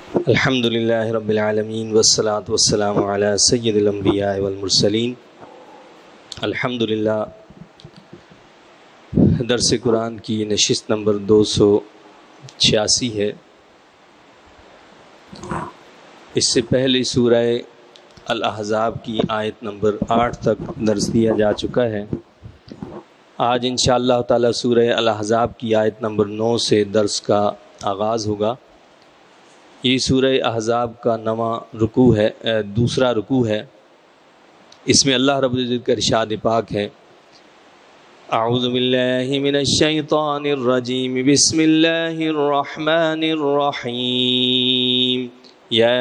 الحمدللہ رب العالمین والصلاة والسلام علی سید الانبیاء والمرسلین۔ الحمدللہ درس قرآن کی نشست نمبر 286 ہے۔ اس سے پہلے سورہ الاحزاب کی آیت نمبر 8 تک درس دیا جا چکا ہے۔ آج انشاءاللہ تعالی سورہ الاحزاب کی آیت نمبر 9 سے درس کا آغاز ہوگا۔ یہ سورہ احزاب کا نواں رکوع ہے، دوسرا رکوع ہے۔ اس میں اللہ رب العزت کا ارشاد پاک ہے، اعوذ باللہ من الشیطان الرجیم، بسم اللہ الرحمن الرحیم، یا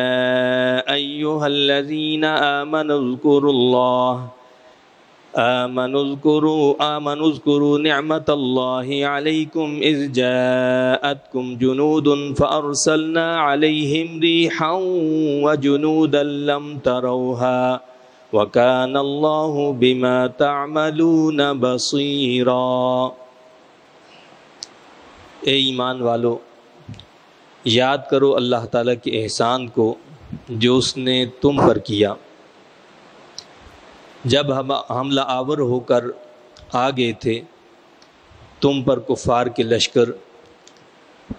ایہا الذین آمنوا اذکروا اللہ آمنوا اذکروا نعمت اللہ علیکم اذ جاءتکم جنود فارسلنا علیہم ریحا وجنودا لم تروها وکان اللہ بما تعملون بصیرا۔ اے ایمان والو، یاد کرو اللہ تعالیٰ کے احسان کو جو اس نے تم پر کیا جب ہم حملہ آور ہو کر آ گئے تھے تم پر کفار کے لشکر،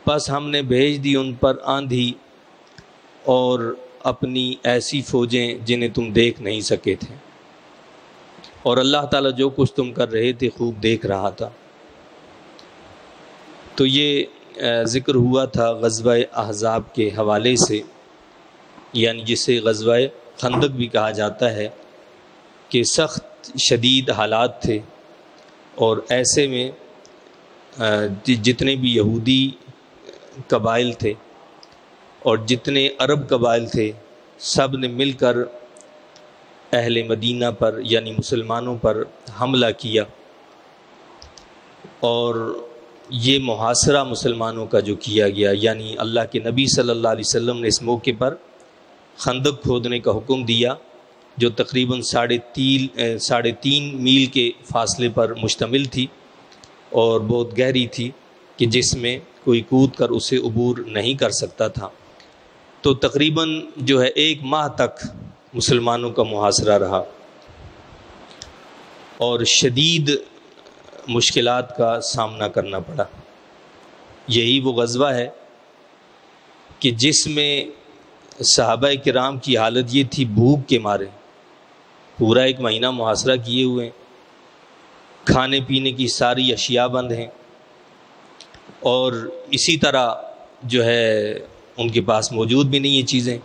پس ہم نے بھیج دی ان پر آندھی اور اپنی ایسی فوجیں جنہیں تم دیکھ نہیں سکے تھے، اور اللہ تعالیٰ جو کچھ تم کر رہے تھے خوب دیکھ رہا تھا۔ تو یہ ذکر ہوا تھا غزوہ احزاب کے حوالے سے، یعنی جسے غزوہ خندق بھی کہا جاتا ہے، کہ سخت شدید حالات تھے، اور ایسے میں جتنے بھی یہودی قبائل تھے اور جتنے عرب قبائل تھے سب نے مل کر اہل مدینہ پر یعنی مسلمانوں پر حملہ کیا، اور یہ محاصرہ مسلمانوں کا جو کیا گیا، یعنی اللہ کے نبی صلی اللہ علیہ وسلم نے اس موقع پر خندق کھودنے کا حکم دیا، جو تقریباً 3.5 میل کے فاصلے پر مشتمل تھی اور بہت گہری تھی کہ جس میں کوئی کود کر اسے عبور نہیں کر سکتا تھا۔ تو تقریباً جو ہے 1 ماہ تک مسلمانوں کا محاصرہ رہا اور شدید مشکلات کا سامنا کرنا پڑا۔ یہی وہ غزوہ ہے کہ جس میں صحابہ کرام کی حالت یہ تھی، بھوک کے مارے پورا 1 مہینہ محاصرہ کیے ہوئے، کھانے پینے کی ساری اشیاء بند ہیں، اور اسی طرح جو ہے ان کے پاس موجود بھی نہیں یہ چیزیں۔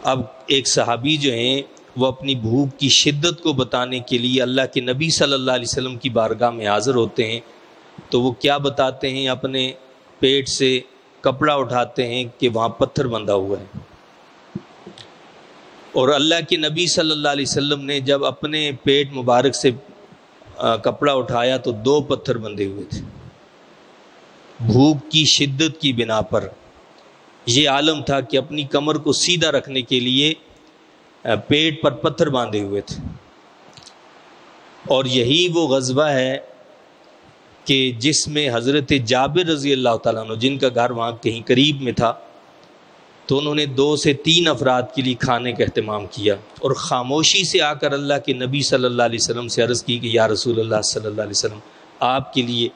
اب ایک صحابی جو ہیں وہ اپنی بھوک کی شدت کو بتانے کے لیے اللہ کے نبی صلی اللہ علیہ وسلم کی بارگاہ میں حاضر ہوتے ہیں، تو وہ کیا بتاتے ہیں؟ اپنے پیٹ سے کپڑا اٹھاتے ہیں کہ وہاں پتھر بندھا ہوا ہے، اور اللہ کے نبی صلی اللہ علیہ وسلم نے جب اپنے پیٹ مبارک سے کپڑا اٹھایا تو 2 پتھر بندھے ہوئے تھے۔ بھوک کی شدت کی بنا پر یہ عالم تھا کہ اپنی کمر کو سیدھا رکھنے کے لیے پیٹ پر پتھر باندھے ہوئے تھے۔ اور یہی وہ غزوہ ہے کہ جس میں حضرت جابر رضی اللہ تعالیٰ عنہ، جن کا گھر وہاں کہیں قریب میں تھا، تو انہوں نے 2 سے 3 افراد کے لیے کھانے کا اہتمام کیا، اور خاموشی سے آ کر اللہ کے نبی صلی اللہ علیہ وسلم سے عرض کی کہ یا رسول اللہ صلی اللہ علیہ وسلم، آپ کے لیے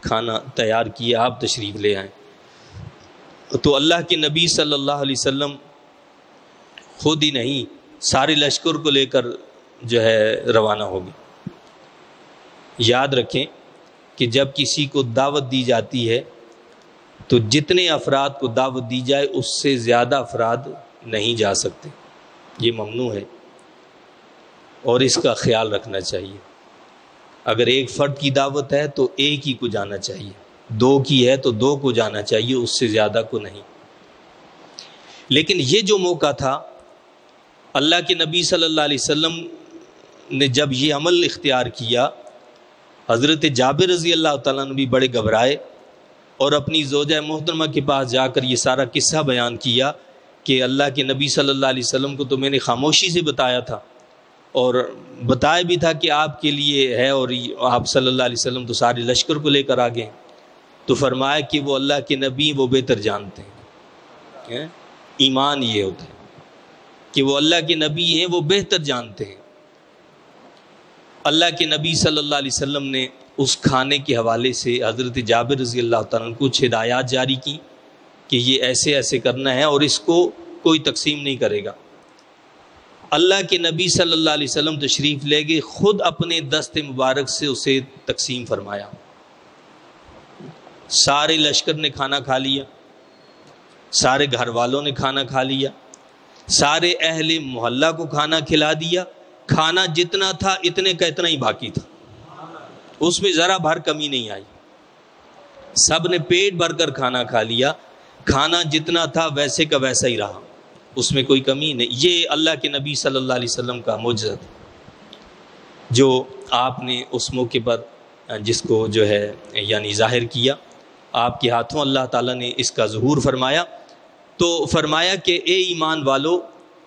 کھانا تیار کیا، آپ تشریف لے آئیں۔ تو اللہ کے نبی صلی اللہ علیہ وسلم خود ہی نہیں، سارے لشکر کو لے کر جو ہے روانہ ہو گئے۔ یاد رکھیں کہ جب کسی کو دعوت دی جاتی ہے تو جتنے افراد کو دعوت دی جائے اس سے زیادہ افراد نہیں جا سکتے، یہ ممنوع ہے، اور اس کا خیال رکھنا چاہیے۔ اگر 1 فرد کی دعوت ہے تو 1 ہی کو جانا چاہیے، 2 کی ہے تو 2 کو جانا چاہیے، اس سے زیادہ کو نہیں۔ لیکن یہ جو موقع تھا، اللہ کے نبی صلی اللہ علیہ وسلم نے جب یہ عمل اختیار کیا، حضرت جابر رضی اللہ تعالیٰ عنہ بھی بڑے گھبرائے اور اپنی زوجہ محترمہ کے پاس جا کر یہ سارا قصہ بیان کیا کہ اللہ کے نبی صلی اللہ علیہ وسلم کو تو میں نے خاموشی سے بتایا تھا، اور بتایا بھی تھا کہ آپ کے لیے ہے، اور آپ صلی اللہ علیہ وسلم تو سارے لشکر کو لے کر آ گئے۔ تو فرمایا کہ وہ اللہ کے نبی وہ بہتر جانتے ہیں، ایمان یہ ہوتا ہے کہ وہ اللہ کے نبی ہیں، وہ بہتر جانتے ہیں۔ اللہ کے نبی صلی اللہ علیہ وسلم نے اس کھانے کے حوالے سے حضرت جابر رضی اللہ تعالیٰ عنہ کو کچھ ہدایات جاری کی کہ یہ ایسے ایسے کرنا ہے اور اس کو کوئی تقسیم نہیں کرے گا۔ اللہ کے نبی صلی اللہ علیہ وسلم تشریف لے گئے، خود اپنے دست مبارک سے اسے تقسیم فرمایا۔ سارے لشکر نے کھانا کھا لیا، سارے گھر والوں نے کھانا کھا لیا، سارے اہل محلہ کو کھانا کھلا دیا۔ کھانا جتنا تھا اتنے کا اتنا ہی باقی تھا، اس میں ذرا بھر کمی نہیں آئی، سب نے پیٹ بھر کر کھانا کھا لیا۔ کھانا جتنا تھا ویسے کا ویسا ہی رہا، اس میں کوئی کمی نہیں۔ یہ اللہ کے نبی صلی اللہ علیہ وسلم کا معجزہ تھا جو آپ نے اس موقع پر جس کو جو ہے یعنی ظاہر کیا، آپ کے ہاتھوں اللہ تعالیٰ نے اس کا ظہور فرمایا۔ تو فرمایا کہ اے ایمان والو،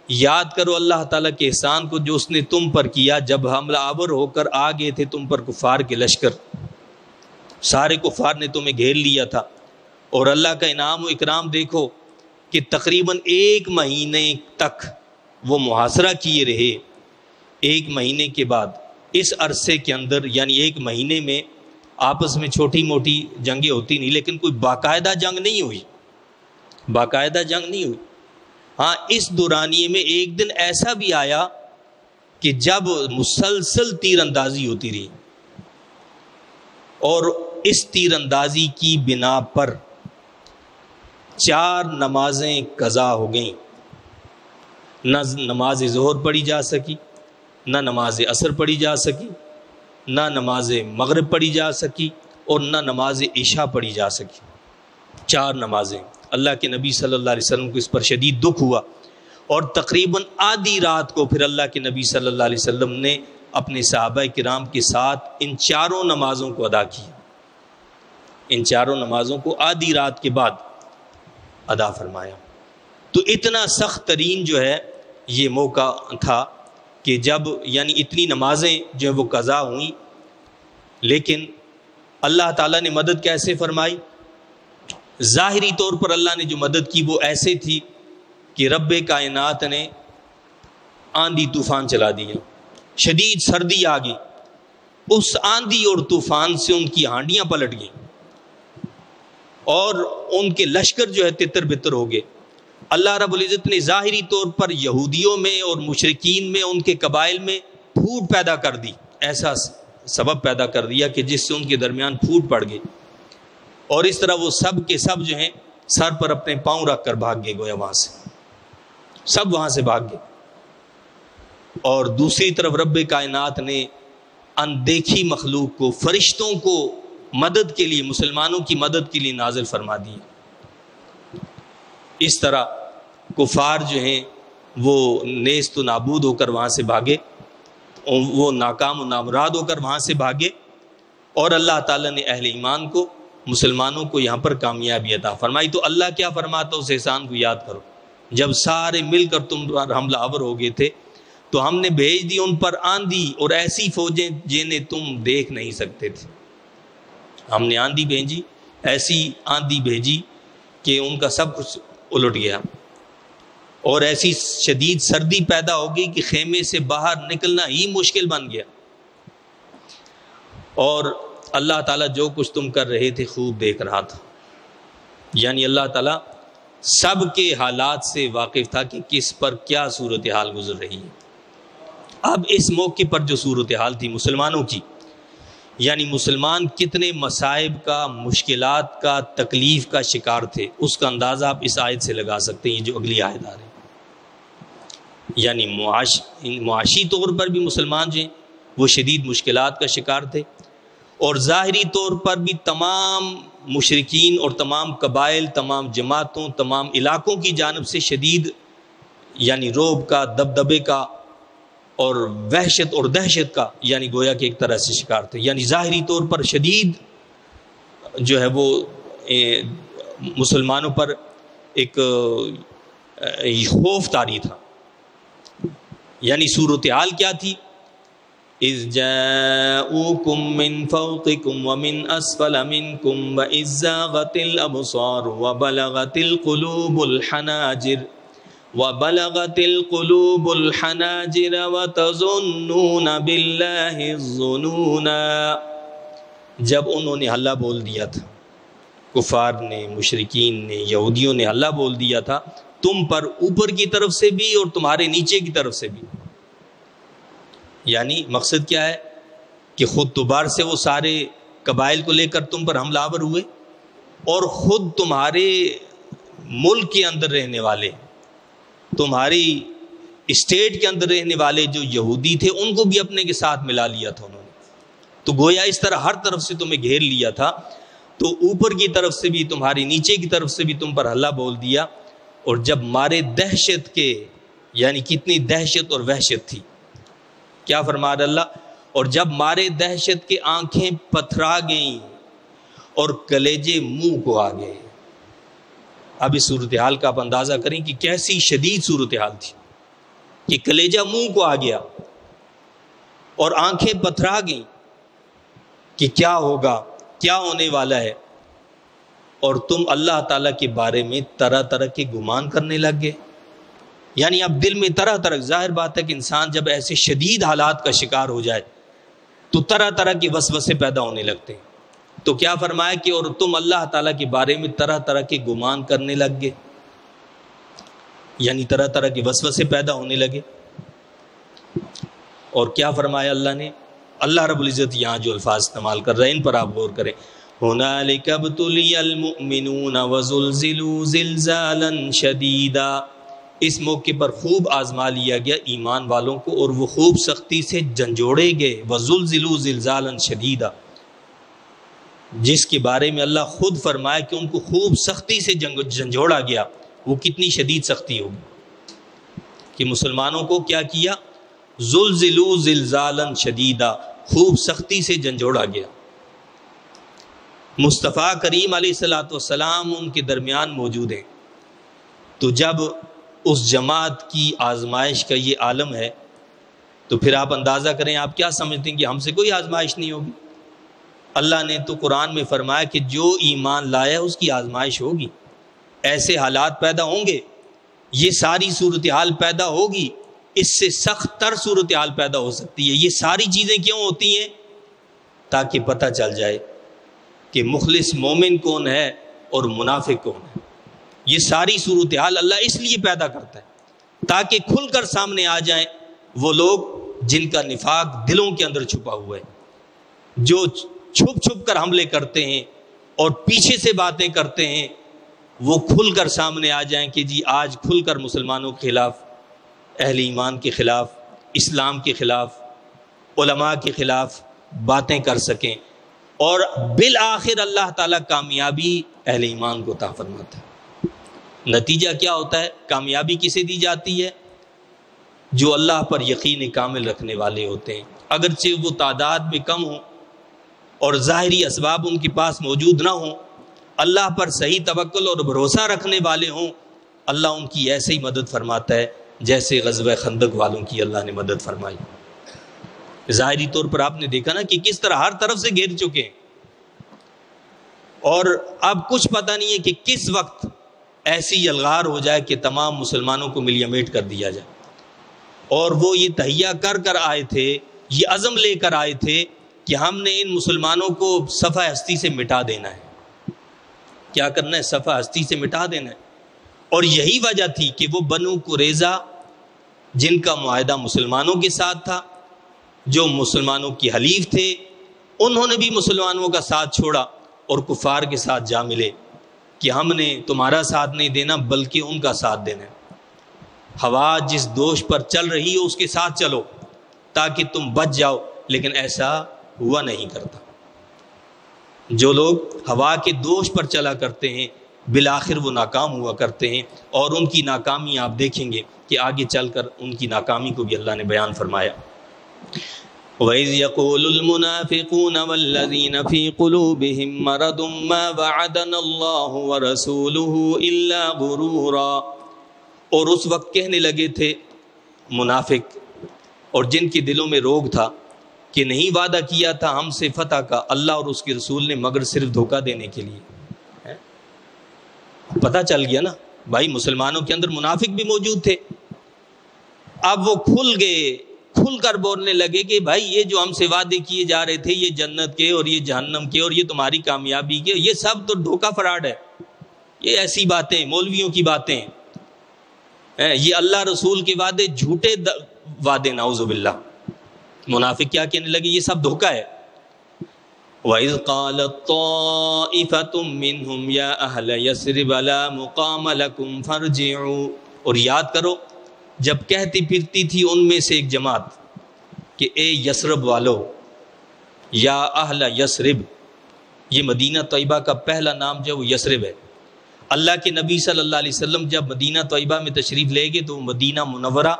یاد کرو اللہ تعالیٰ کے احسان کو جو اس نے تم پر کیا جب حملہ آور ہو کر آ گئے تھے تم پر کفار کے لشکر، سارے کفار نے تمہیں گھیر لیا تھا، اور اللہ کا انعام و اکرام دیکھو کہ تقریباً 1 مہینے تک وہ محاصرہ کیے رہے۔ 1 مہینے کے بعد اس عرصے کے اندر یعنی 1 مہینے میں آپس میں چھوٹی موٹی جنگیں ہوتی نہیں، لیکن کوئی باقاعدہ جنگ نہیں ہوئی، باقاعدہ جنگ نہیں ہوئی۔ ہاں اس دورانیے میں ایک دن ایسا بھی آیا کہ جب مسلسل تیر اندازی ہوتی رہی، اور اس تیر اندازی کی بنا پر 4 نمازیں قضا ہو گئیں، نہ نماز ظہر پڑھی جا سکی، نہ نماز عصر پڑھی جا سکی، نہ نماز مغرب پڑھی جا سکی، اور نہ نماز عشاء پڑھی جا سکی۔ 4 نمازیں۔ اللہ کے نبی صلی اللہ علیہ وسلم کو اس پر شدید دکھ ہوا، اور تقریباً آدھی رات کو پھر اللہ کے نبی صلی اللہ علیہ وسلم نے اپنے صحابہ کرام کے ساتھ ان 4 نمازوں کو ادا کیا۔ ان 4 نمازوں کو آدھی رات کے بعد ادا فرمایا۔ تو اتنا سخت ترین جو ہے یہ موقع تھا کہ جب یعنی اتنی نمازیں جو وہ قضا ہوئیں، لیکن اللہ تعالیٰ نے مدد کیسے فرمائی؟ ظاہری طور پر اللہ نے جو مدد کی وہ ایسے تھی کہ رب کائنات نے آندھی طوفان چلا دیا، شدید سردی آ گئی، اس آندھی اور طوفان سے ان کی ہانڈیاں پلٹ گئیں اور ان کے لشکر جو ہے تتر بتر ہو گئے۔ اللہ رب العزت نے ظاہری طور پر یہودیوں میں اور مشرکین میں ان کے قبائل میں پھوٹ پیدا کر دی، ایسا سبب پیدا کر دیا کہ جس سے ان کے درمیان پھوٹ پڑ گئی، اور اس طرح وہ سب کے سب جو ہیں سر پر اپنے پاؤں رکھ کر بھاگ گئے، گویا وہاں سے سب وہاں سے بھاگ گئے۔ اور دوسری طرف رب کائنات نے اندیکھی مخلوق کو، فرشتوں کو مدد کے لیے، مسلمانوں کی مدد کے لیے نازل فرما دی۔ اس طرح کفار جو ہیں وہ نیست و نابود ہو کر وہاں سے بھاگے، وہ ناکام و نامراد ہو کر وہاں سے بھاگے، اور اللہ تعالیٰ نے اہل ایمان کو، مسلمانوں کو یہاں پر کامیابی عطا فرمائی۔ تو اللہ کیا فرماتا اس احسان کو یاد کرو، جب سارے مل کر تم پر حملہ آور ہو گئے تھے تو ہم نے بھیج دی ان پر آندھی اور ایسی فوجیں جنہیں تم دیکھ نہیں سکتے تھے۔ ہم نے آندھی بھیجی، ایسی آندھی بھیجی کہ ان کا سب کچھ الٹ گیا، اور ایسی شدید سردی پیدا ہو گئی کہ خیمے سے باہر نکلنا ہی مشکل بن گیا، اور اللہ تعالیٰ جو کچھ تم کر رہے تھے خوب دیکھ رہا تھا۔ یعنی اللہ تعالیٰ سب کے حالات سے واقف تھا کہ کس پر کیا صورتحال گزر رہی ہے۔ اب اس موقع پر جو صورتحال تھی مسلمانوں کی، یعنی مسلمان کتنے مصائب کا، مشکلات کا، تکلیف کا شکار تھے، اس کا اندازہ آپ اس آیت سے لگا سکتے ہیں جو اگلی آیت آ رہی ہے۔ یعنی معاشی طور پر بھی مسلمان جو ہیں وہ شدید مشکلات کا شکار تھے، اور ظاہری طور پر بھی تمام مشرکین اور تمام قبائل، تمام جماعتوں، تمام علاقوں کی جانب سے شدید یعنی رعب کا، دبدبے کا اور وحشت اور دہشت کا یعنی گویا کہ ایک طرح سے شکار تھے۔ یعنی ظاہری طور پر شدید جو ہے وہ مسلمانوں پر ایک خوف طاری تھا۔ یعنی صورتحال کیا تھی اذ جاءوکم من فوقکم ومن اسفل منکم واذ زاغت الابصار وبلغت القلوب الحناجر وتظنون باللہ الظنونا. جب انہوں نے حلہ بول دیا تھا، کفار نے، مشرکین نے، یہودیوں نے حلہ بول دیا تھا تم پر، اوپر کی طرف سے بھی اور تمہارے نیچے کی طرف سے بھی. یعنی مقصد کیا ہے کہ خود تو باہر سے وہ سارے قبائل کو لے کر تم پر حملہ آور ہوئے، اور خود تمہارے ملک کے اندر رہنے والے، تمہاری اسٹیٹ کے اندر رہنے والے جو یہودی تھے ان کو بھی اپنے کے ساتھ ملا لیا تھا انہوں نے. تو گویا اس طرح ہر طرف سے تمہیں گھیر لیا تھا، تو اوپر کی طرف سے بھی تمہاری نیچے کی طرف سے بھی تم پر حلہ بول دیا. اور جب مارے دہشت کے، یعنی کتنی دہشت اور وحشت تھی، کیا فرما اللہ، اور جب مارے دہشت کے آنکھیں پتھرا گئیں اور کلیجے منہ کو آ گئے. اب اس صورتحال کا آپ اندازہ کریں کہ کیسی شدید صورتحال تھی کہ کلیجہ منہ کو آ گیا اور آنکھیں پتھرا گئیں کہ کیا ہوگا، کیا ہونے والا ہے، اور تم اللہ تعالیٰ کے بارے میں طرح طرح کے گمان کرنے لگ گئے. یعنی اب دل میں طرح طرح، ظاہر بات ہے کہ انسان جب ایسے شدید حالات کا شکار ہو جائے تو طرح طرح کے وسوسے پیدا ہونے لگتے ہیں. تو کیا فرمایا کہ اور تم اللہ تعالیٰ کے بارے میں طرح طرح کے گمان کرنے لگ گئے، یعنی طرح طرح کے وسوسے پیدا ہونے لگے. اور کیا فرمایا اللہ نے، اللہ رب العزت یہاں جو الفاظ استعمال کر رہے ہیں ان پر آپ غور کریں. هنالک ابتلی المؤمنون وزلزلوا زلزالا شدیدا. اس موقع پر خوب آزما لیا گیا ایمان والوں کو اور وہ خوب سختی سے جھنجھوڑے گئے. وزلزلوا زلزالا شدیدا، جس کے بارے میں اللہ خود فرمائے کہ ان کو خوب سختی سے جھنجھوڑا گیا. وہ کتنی شدید سختی ہوگی کہ مسلمانوں کو کیا کیا، زلزلوا زلزالا شدیدا، خوب سختی سے جھنجھوڑا گیا. مصطفیٰ کریم علیہ الصلوۃ والسلام ان کے درمیان موجود ہیں. تو جب اس جماعت کی آزمائش کا یہ عالم ہے تو پھر آپ اندازہ کریں، آپ کیا سمجھتے ہیں کہ ہم سے کوئی آزمائش نہیں ہوگی؟ اللہ نے تو قرآن میں فرمایا کہ جو ایمان لایا اس کی آزمائش ہوگی. ایسے حالات پیدا ہوں گے، یہ ساری صورتحال پیدا ہوگی، اس سے سخت تر صورتحال پیدا ہو سکتی ہے. یہ ساری چیزیں کیوں ہوتی ہیں؟ تاکہ پتہ چل جائے کہ مخلص مومن کون ہے اور منافق کون ہے. یہ ساری صورتحال اللہ اس لیے پیدا کرتا ہے تاکہ کھل کر سامنے آ جائیں وہ لوگ جن کا نفاق دلوں کے اندر چھپا ہوا ہے، جو چھپ چھپ کر حملے کرتے ہیں اور پیچھے سے باتیں کرتے ہیں، وہ کھل کر سامنے آ جائیں کہ جی آج کھل کر مسلمانوں کے خلاف، اہل ایمان کے خلاف، اسلام کے خلاف، علماء کے خلاف باتیں کر سکیں. اور بالآخر اللہ تعالیٰ کامیابی اہل ایمان کو عطا فرماتا ہے. نتیجہ کیا ہوتا ہے؟ کامیابی کسے دی جاتی ہے؟ جو اللہ پر یقین کامل رکھنے والے ہوتے ہیں. اگرچہ وہ تعداد میں کم ہوں اور ظاہری اسباب ان کے پاس موجود نہ ہوں، اللہ پر صحیح توکل اور بھروسہ رکھنے والے ہوں، اللہ ان کی ایسے ہی مدد فرماتا ہے جیسے غزوہ خندق والوں کی اللہ نے مدد فرمائی. ظاہری طور پر آپ نے دیکھا نا کہ کس طرح ہر طرف سے گھیر چکے ہیں، اور اب کچھ پتہ نہیں ہے کہ کس وقت ایسی یلغار ہو جائے کہ تمام مسلمانوں کو ملیا میٹ کر دیا جائے. اور وہ یہ تہیہ کر کر آئے تھے، یہ عزم لے کر آئے تھے کہ ہم نے ان مسلمانوں کو صفحہ ہستی سے مٹا دینا ہے. کیا کرنا ہے؟ صفحہ ہستی سے مٹا دینا ہے. اور یہی وجہ تھی کہ وہ بنو قریظہ جن کا معاہدہ مسلمانوں کے ساتھ تھا، جو مسلمانوں کی حلیف تھے، انہوں نے بھی مسلمانوں کا ساتھ چھوڑا اور کفار کے ساتھ جا ملے کہ ہم نے تمہارا ساتھ نہیں دینا بلکہ ان کا ساتھ دینا ہے. ہوا جس دوش پر چل رہی ہو اس کے ساتھ چلو تاکہ تم بچ جاؤ. لیکن ایسا ہوا نہیں کرتا. جو لوگ ہوا کے دوش پر چلا کرتے ہیں بالآخر وہ ناکام ہوا کرتے ہیں، اور ان کی ناکامی آپ دیکھیں گے کہ آگے چل کر ان کی ناکامی کو بھی اللہ نے بیان فرمایا. وَإِذْ يَقُولُ الْمُنَافِقُونَ وَالَّذِينَ فِي قُلُوبِهِم مَّرَضٌ مَّا وَعَدَنَا اللَّهُ وَرَسُولُهُ إِلَّا غُرُورًا. اور اس وقت کہنے لگے تھے منافق اور جن کے دلوں میں روگ تھا کہ نہیں وعدہ کیا تھا ہم سے فتح کا اللہ اور اس کے رسول نے مگر صرف دھوکہ دینے کے لیے. پتہ چل گیا نا بھائی مسلمانوں کے اندر منافق بھی موجود تھے. اب وہ کھل گئے, کھل کر بولنے لگے کہ بھائی یہ جو ہم سے وعدے کیے جا رہے تھے یہ جنت کے اور یہ جہنم کے اور یہ تمہاری کامیابی کے, یہ سب تو دھوکہ فراڈ ہے, یہ ایسی باتیں مولویوں کی باتیں, یہ اللہ رسول کے وعدے جھوٹے وعدے نعوذ باللہ. منافق کیا کہنے لگے یہ سب دھوکہ ہے. وَإِذْ قَالَتْ طَائِفَةٌ مِّنْهُمْ يَا أَهْلَ يَثْرِبَ لَا مُقَامَ لَكُمْ فَارْجِعُوا. اور یاد کرو جب کہتی پھرتی تھی ان میں سے ایک جماعت کہ اے یثرب والو, یا اہل یثرب, یہ مدینہ طیبہ کا پہلا نام جو ہے وہ یثرب ہے. اللہ کے نبی صلی اللہ علیہ وسلم جب مدینہ طیبہ میں تشریف لے گئے تو وہ مدینہ منورہ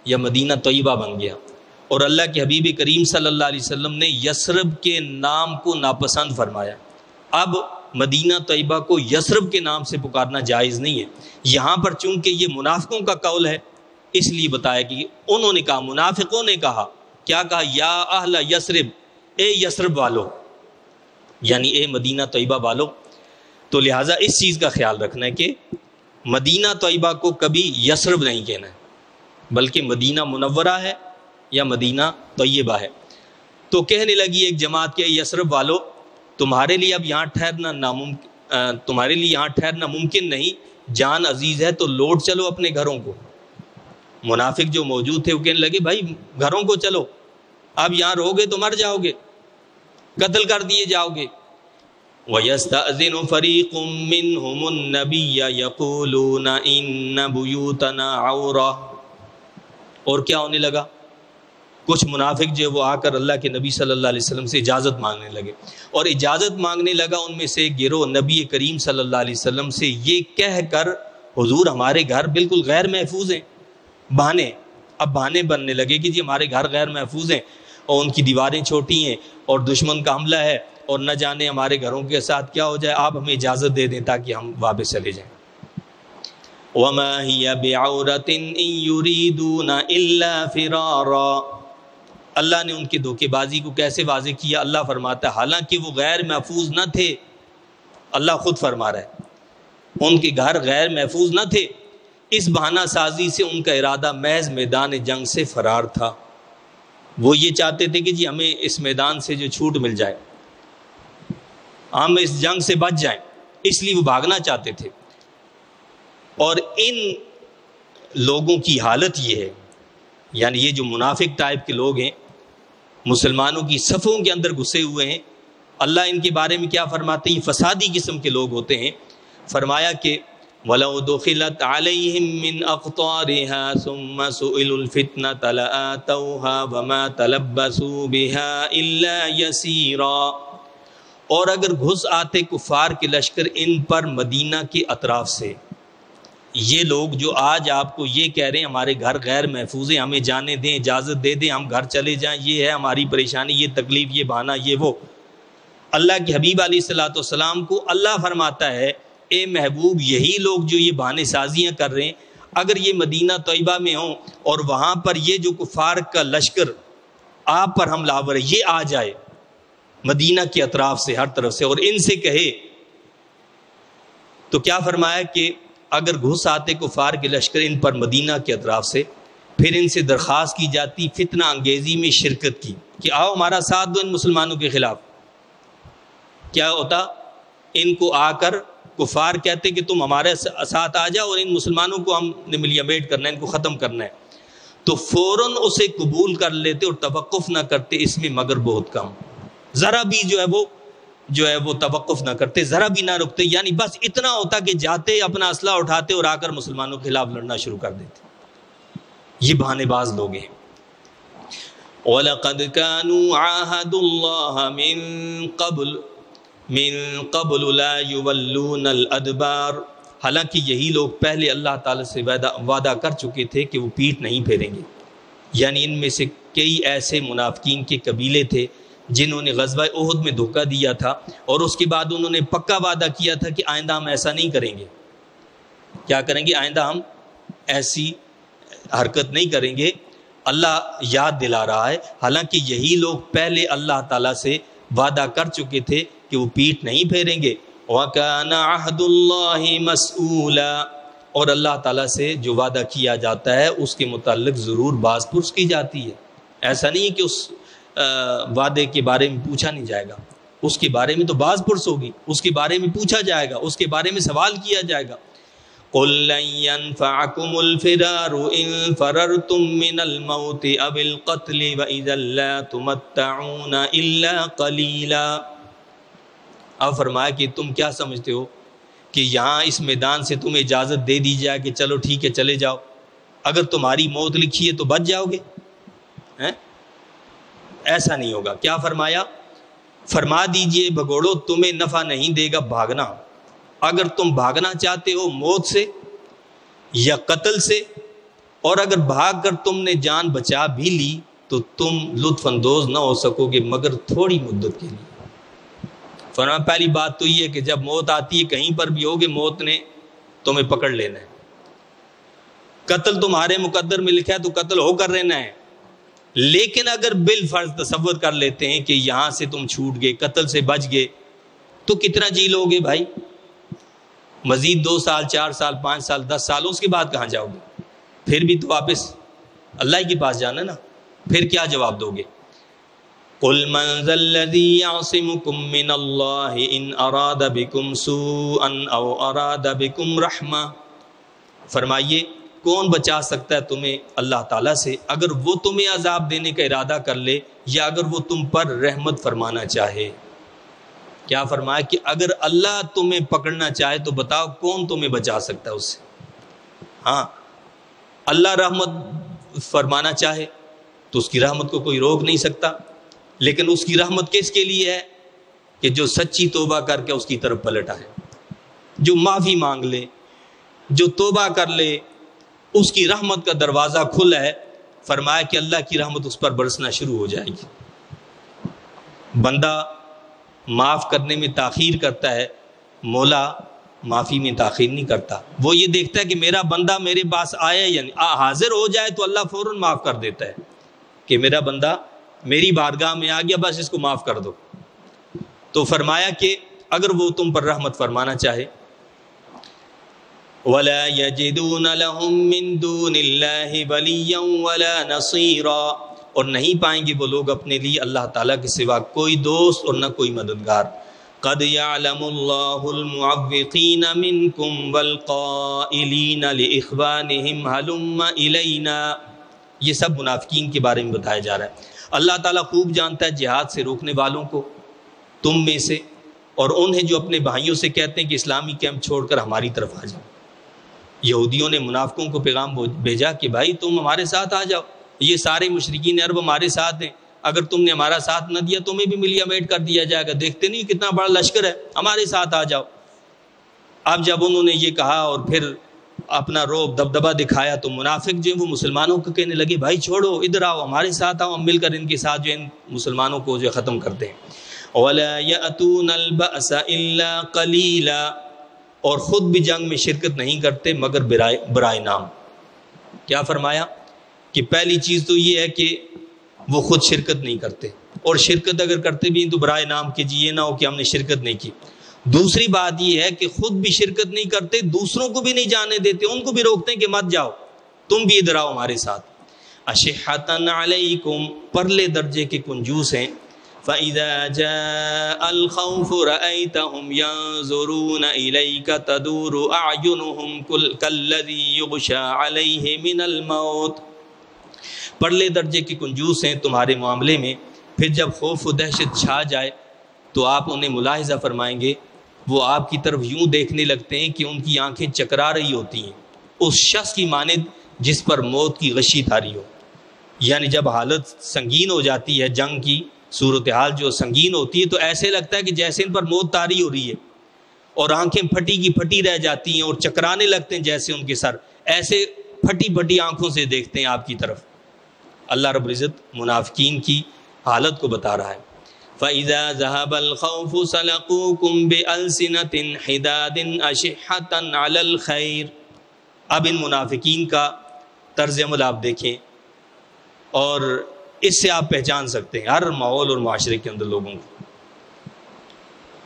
یا مدینہ طیبہ بن گیا, اور اللہ کے حبیب کریم صلی اللہ علیہ وسلم نے یثرب کے نام کو ناپسند فرمایا. اب مدینہ طیبہ کو یثرب کے نام سے پکارنا جائز نہیں ہے. یہاں پر چونکہ یہ منافقوں کا قول ہے اس لیے بتایا کہ انہوں نے کہا, منافقوں نے کہا, کیا کہا, یا اہل یثرب, اے یثرب والو, یعنی اے مدینہ طیبہ والو. تو لہٰذا اس چیز کا خیال رکھنا ہے کہ مدینہ طیبہ کو کبھی یثرب نہیں کہنا ہے بلکہ مدینہ منورہ ہے یا مدینہ طیبہ ہے. تو کہنے لگی ایک جماعت کے یثرب والو تمہارے لیے اب یہاں ٹھہرنا ممکن نہیں, جان عزیز ہے تو لوٹ چلو اپنے گھروں کو. منافق جو موجود تھے وہ کہنے لگے بھائی گھروں کو چلو, اب یہاں رہو گے تو مر جاؤ گے, قتل کر دیے جاؤ گے. وَيَسْتَأْذِنُ فَرِيقٌ مِّنْهُمُ النَّبِيَّ يَقُولُونَ إِنَّ بُيُوتَنَا عَوْرَةٌ. اور کیا ہونے لگا, کچھ منافق جو وہ آ کر اللہ کے نبی صلی اللہ علیہ وسلم سے اجازت مانگنے لگے, اور اجازت مانگنے لگا ان میں سے ایک گروہ نبی کریم صلی اللہ علیہ وسلم سے یہ کہہ کر حضور ہمارے گھر بالکل غیر محفوظ ہیں. بہانے, اب بہانے بننے لگے کہ جی ہمارے گھر غیر محفوظ ہیں اور ان کی دیواریں چھوٹی ہیں اور دشمن کا حملہ ہے اور نہ جانے ہمارے گھروں کے ساتھ کیا ہو جائے, آپ ہمیں اجازت دے دیں تاکہ ہم واپس چلے جائیں. وَمَا هِيَ بِعَوْرَةٍ إِن يُرِيدُونَ إِلَّا فِرَارًا. اللہ نے ان کی دھوکے بازی کو کیسے واضح کیا, اللہ فرماتا ہے حالانکہ وہ غیر محفوظ نہ تھے, اللہ خود فرما رہا ہے ان کے گھر غیر محفوظ نہ تھے, اس بہانہ سازی سے ان کا ارادہ محض میدان جنگ سے فرار تھا. وہ یہ چاہتے تھے کہ جی ہمیں اس میدان سے جو چھوٹ مل جائے, ہم اس جنگ سے بچ جائیں, اس لیے وہ بھاگنا چاہتے تھے. اور ان لوگوں کی حالت یہ ہے, یعنی یہ جو منافق ٹائپ کے لوگ ہیں مسلمانوں کی صفوں کے اندر گھسے ہوئے ہیں, اللہ ان کے بارے میں کیا فرماتے ہیں, یہ فسادی قسم کے لوگ ہوتے ہیں. فرمایا کہ وَلَوْ دُخِلَتْ عَلَيْهِمْ مِنْ أَقْطَارِهَا ثُمَّ سُئِلُوا الْفِتْنَةَ لَآتَوْهَا وَمَا تَلَبَّسُوا بِهَا إِلَّا يَسِيرًا. اور اگر گھس آتے کفار کے لشکر ان پر مدینہ کے اطراف سے, یہ لوگ جو آج آپ کو یہ کہہ رہے ہیں ہمارے گھر غیر محفوظ ہیں, ہمیں جانے دیں, اجازت دے دیں, ہم گھر چلے جائیں, یہ ہے ہماری پریشانی, یہ تکلیف, یہ بہانہ, یہ وہ. اللہ کے حبیب علیہ الصلوۃ والسلام کو اللہ فرماتا ہے اے محبوب یہی لوگ جو یہ بہانے سازیاں کر رہے ہیں اگر یہ مدینہ طیبہ میں ہوں اور وہاں پر یہ جو کفار کا لشکر آپ پر حملہ آور ہے یہ آ جائے مدینہ کے اطراف سے, ہر طرف سے, اور ان سے کہے, تو کیا فرمایا کہ اگر گھس آتے کفار کے لشکر ان پر مدینہ کے اطراف سے, پھر ان سے درخواست کی جاتی فتنہ انگیزی میں شرکت کی کہ آؤ ہمارا ساتھ دو ان مسلمانوں کے خلاف, کیا ہوتا, ان کو آ کر کفار کہتے کہ تم ہمارے ساتھ آ جاؤ اور ان مسلمانوں کو ہم نے ملیمیٹ کرنا ہے, ان کو ختم کرنا ہے, تو فوراً اسے قبول کر لیتے اور توقف نہ کرتے اس میں مگر بہت کم, ذرا بھی جو ہے وہ توقف نہ کرتے, ذرا بھی نہ رکتے, یعنی بس اتنا ہوتا کہ جاتے اپنا اسلحہ اٹھاتے اور آ کر مسلمانوں کے خلاف لڑنا شروع کر دیتے. یہ بہانے باز لوگ ہیں. وَلَقَدْ كَانُوا عَاهَدُوا اللَّهَ مِن قَبْلُ لَا يُوَلُّونَ الْأَدْبَارَ. حالانکہ یہی لوگ پہلے اللہ تعالیٰ سے وعدہ کر چکے تھے کہ وہ پیٹھ نہیں پھیریں گے. یعنی ان میں سے کئی ایسے منافقین کے قبیلے تھے جنہوں نے غزوہ احد میں دھوکہ دیا تھا اور اس کے بعد انہوں نے پکا وعدہ کیا تھا کہ آئندہ ہم ایسا نہیں کریں گے. کیا کریں گے, آئندہ ہم ایسی حرکت نہیں کریں گے. اللہ یاد دلا رہا ہے، حالانکہ یہی لوگ پہلے اللہ تعالیٰ سے وعدہ کر چکے تھے کہ وہ پیٹھ نہیں پھیریں گے۔ وَكَانَ عَهْدُ اللَّهِ مَسْئُولًا، اور اللہ تعالیٰ سے جو وعدہ کیا جاتا ہے اس کے متعلق ضرور باز پرس کی جاتی ہے۔ ایسا نہیں ہے کہ اس وعدے کے بارے میں پوچھا نہیں جائے گا، اس کے بارے میں تو باز پرس ہوگی، اس کے بارے میں پوچھا جائے گا، اس کے بارے میں سوال کیا جائے گا۔ قُل لَن يَنفَعَكُمُ الْفِرَارُ إِن فَرَرْتُم مِّنَ الْمَوْتِ أَوِ الْقَتْلِ وَإِذًا لَّا تُمَتَّعُونَ إِلَّا قَلِيلًا۔ اب فرمایا کہ تم کیا سمجھتے ہو کہ یہاں اس میدان سے تمہیں اجازت دے دی جائے کہ چلو ٹھیک ہے چلے جاؤ، اگر تمہاری موت لکھی ہے تو بچ جاؤ گے؟ ایسا نہیں ہوگا۔ کیا فرمایا؟ فرما دیجئے بھگوڑو تمہیں نفع نہیں دے گا بھاگنا، اگر تم بھاگنا چاہتے ہو موت سے یا قتل سے، اور اگر بھاگ کر تم نے جان بچا بھی لی تو تم لطف اندوز نہ ہو سکو گے مگر تھوڑی مدت کے لیے۔ فرمایا پہلی بات تو یہ ہے کہ جب موت آتی ہے کہیں پر بھی ہوگے موت نے تمہیں پکڑ لینا ہے، قتل تمہارے مقدر میں لکھا ہے تو قتل ہو کر رہنا ہے، لیکن اگر بالفرض تصور کر لیتے ہیں کہ یہاں سے تم چھوٹ گئے، قتل سے بچ گئے، تو کتنا جی لو گے بھائی؟ مزید 2 سال 4 سال 5 سال 10 سال، اس کے بعد کہاں جاؤ گے؟ پھر بھی تو واپس اللہ کے پاس جانا نا، پھر کیا جواب دو گے؟ قُلْ مَنْ ذَا الَّذِي يَعْصِمُكُم مِّنَ اللَّهِ إِنْ أَرَادَ بِكُمْ سُوءًا أَوْ أَرَادَ بِكُمْ رَحْمَةً، فرمائیے کون بچا سکتا ہے تمہیں اللہ تعالیٰ سے اگر وہ تمہیں عذاب دینے کا ارادہ کر لے یا اگر وہ تم پر رحمت فرمانا چاہے؟ کیا فرمایا کہ اگر اللہ تمہیں پکڑنا چاہے تو بتاؤ کون تمہیں بچا سکتا ہے اس سے؟ ہاں، اللہ رحمت فرمانا چاہے تو اس کی رحمت کو کوئی روک نہیں سکتا، لیکن اس کی رحمت کس کے لیے ہے؟ کہ جو سچی توبہ کر کے اس کی طرف پلٹ آئے، جو معافی مانگ لے، جو توبہ کر لے، اس کی رحمت کا دروازہ کھلا ہے۔ فرمایا کہ اللہ کی رحمت اس پر برسنا شروع ہو جائے گی۔ بندہ معاف کرنے میں تاخیر کرتا ہے، مولا معافی میں تاخیر نہیں کرتا۔ وہ یہ دیکھتا ہے کہ میرا بندہ میرے پاس آیا یعنی حاضر ہو جائے تو اللہ فوراً معاف کر دیتا ہے کہ میرا بندہ میری بارگاہ میں آ گیا، بس اس کو معاف کر دو۔ تو فرمایا کہ اگر وہ تم پر رحمت فرمانا چاہے، وَلَا يَجِدُونَ لَهُم مِّن دُونِ اللَّهِ وَلِيًّا وَلَا نَصِيرًا، اور نہیں پائیں گے وہ لوگ اپنے لیے اللہ تعالیٰ کے سوا کوئی دوست اور نہ کوئی مددگار۔ قَدْ يَعْلَمُ اللَّهُ الْمُعَوِّقِينَ مِنكُمْ وَالْقَائِلِينَ لِإِخْوَانِهِمْ هَلُمَّ إِلَيْنَا، یہ سب منافقین کے بارے میں بتایا جا رہا ہے۔ اللہ تعالیٰ خوب جانتا ہے جہاد سے روکنے والوں کو تم میں سے، اور انہیں جو اپنے بھائیوں سے کہتے ہیں کہ اسلامی کیمپ چھوڑ کر ہماری طرف آ جاؤ۔ یہودیوں نے منافقوں کو پیغام بھیجا کہ بھائی تم ہمارے ساتھ آ جاؤ، یہ سارے مشرکین عرب ہمارے ساتھ ہیں، اگر تم نے ہمارا ساتھ نہ دیا تمہیں بھی ملیا میٹ کر دیا جائے گا، دیکھتے نہیں کتنا بڑا لشکر ہے، ہمارے ساتھ آ جاؤ۔ اب جب انہوں نے یہ کہا اور پھر اپنا روب دبدبا دکھایا تو منافق جو وہ مسلمانوں کو کہنے لگے بھائی چھوڑو، ادھر آؤ ہمارے ساتھ آؤ، ہم مل کر ان کے ساتھ جو ان مسلمانوں کو جو ختم کرتے ہیں۔ وَلَا يَأْتُونَ الْبَأْسَ إِلَّا قَلِيلًا، اور خود بھی جنگ میں شرکت نہیں کرتے مگر برائے نام۔ کیا فرمایا کہ پہلی چیز تو یہ ہے کہ وہ خود شرکت نہیں کرتے، اور شرکت اگر کرتے بھی تو برائے نام کہ جی یہ نہ ہو کہ ہم نے شرکت نہیں کی۔ دوسری بات یہ ہے کہ خود بھی شرکت نہیں کرتے، دوسروں کو بھی نہیں جانے دیتے، ان کو بھی روکتے ہیں کہ مت جاؤ، تم بھی ادھر آؤ ہمارے ساتھ۔ اشحۃ علیکم، پرلے درجے کے کنجوس ہیں۔ فَإِذَا جَاءَ الْخَوْفُ رَأَيْتَهُمْ يَنظُرُونَ إِلَيْكَ تَدُورُ أَعْيُنُهُمْ كَالَّذِي يُغْشَىٰ عَلَيْهِ مِنَ الْمَوْتِ، پرلے درجے کے کنجوس ہیں تمہارے معاملے میں، پھر جب خوف و دہشت چھا جائے تو آپ انہیں ملاحظہ فرمائیں گے، وہ آپ کی طرف یوں دیکھنے لگتے ہیں کہ ان کی آنکھیں چکرا رہی ہوتی ہیں، اس شخص کی مانند جس پر موت کی غشی تاری ہو۔ یعنی جب حالت سنگین ہو جاتی ہے، جنگ کی صورتحال جو سنگین ہوتی ہے تو ایسے لگتا ہے کہ جیسے ان پر موت طاری ہو رہی ہے، اور آنکھیں پھٹی کی پھٹی رہ جاتی ہیں اور چکرانے لگتے ہیں جیسے ان کے سر، ایسے پھٹی پھٹی آنکھوں سے دیکھتے ہیں آپ کی طرف۔ اللہ رب العزت منافقین کی حالت کو بتا رہا ہے۔ فَإِذَا ذَهَبَ الْخَوْفُ سَلَقُوكُمْ بِأَلْسِنَةٍ حِدَادٍ أَشِحَّةً عَلَى الْخَيْرِ، اب ان منافقین کا طرز عمل آپ دیکھیں، اور اس سے آپ پہچان سکتے ہیں ہر ماحول اور معاشرے کے اندر لوگوں کو۔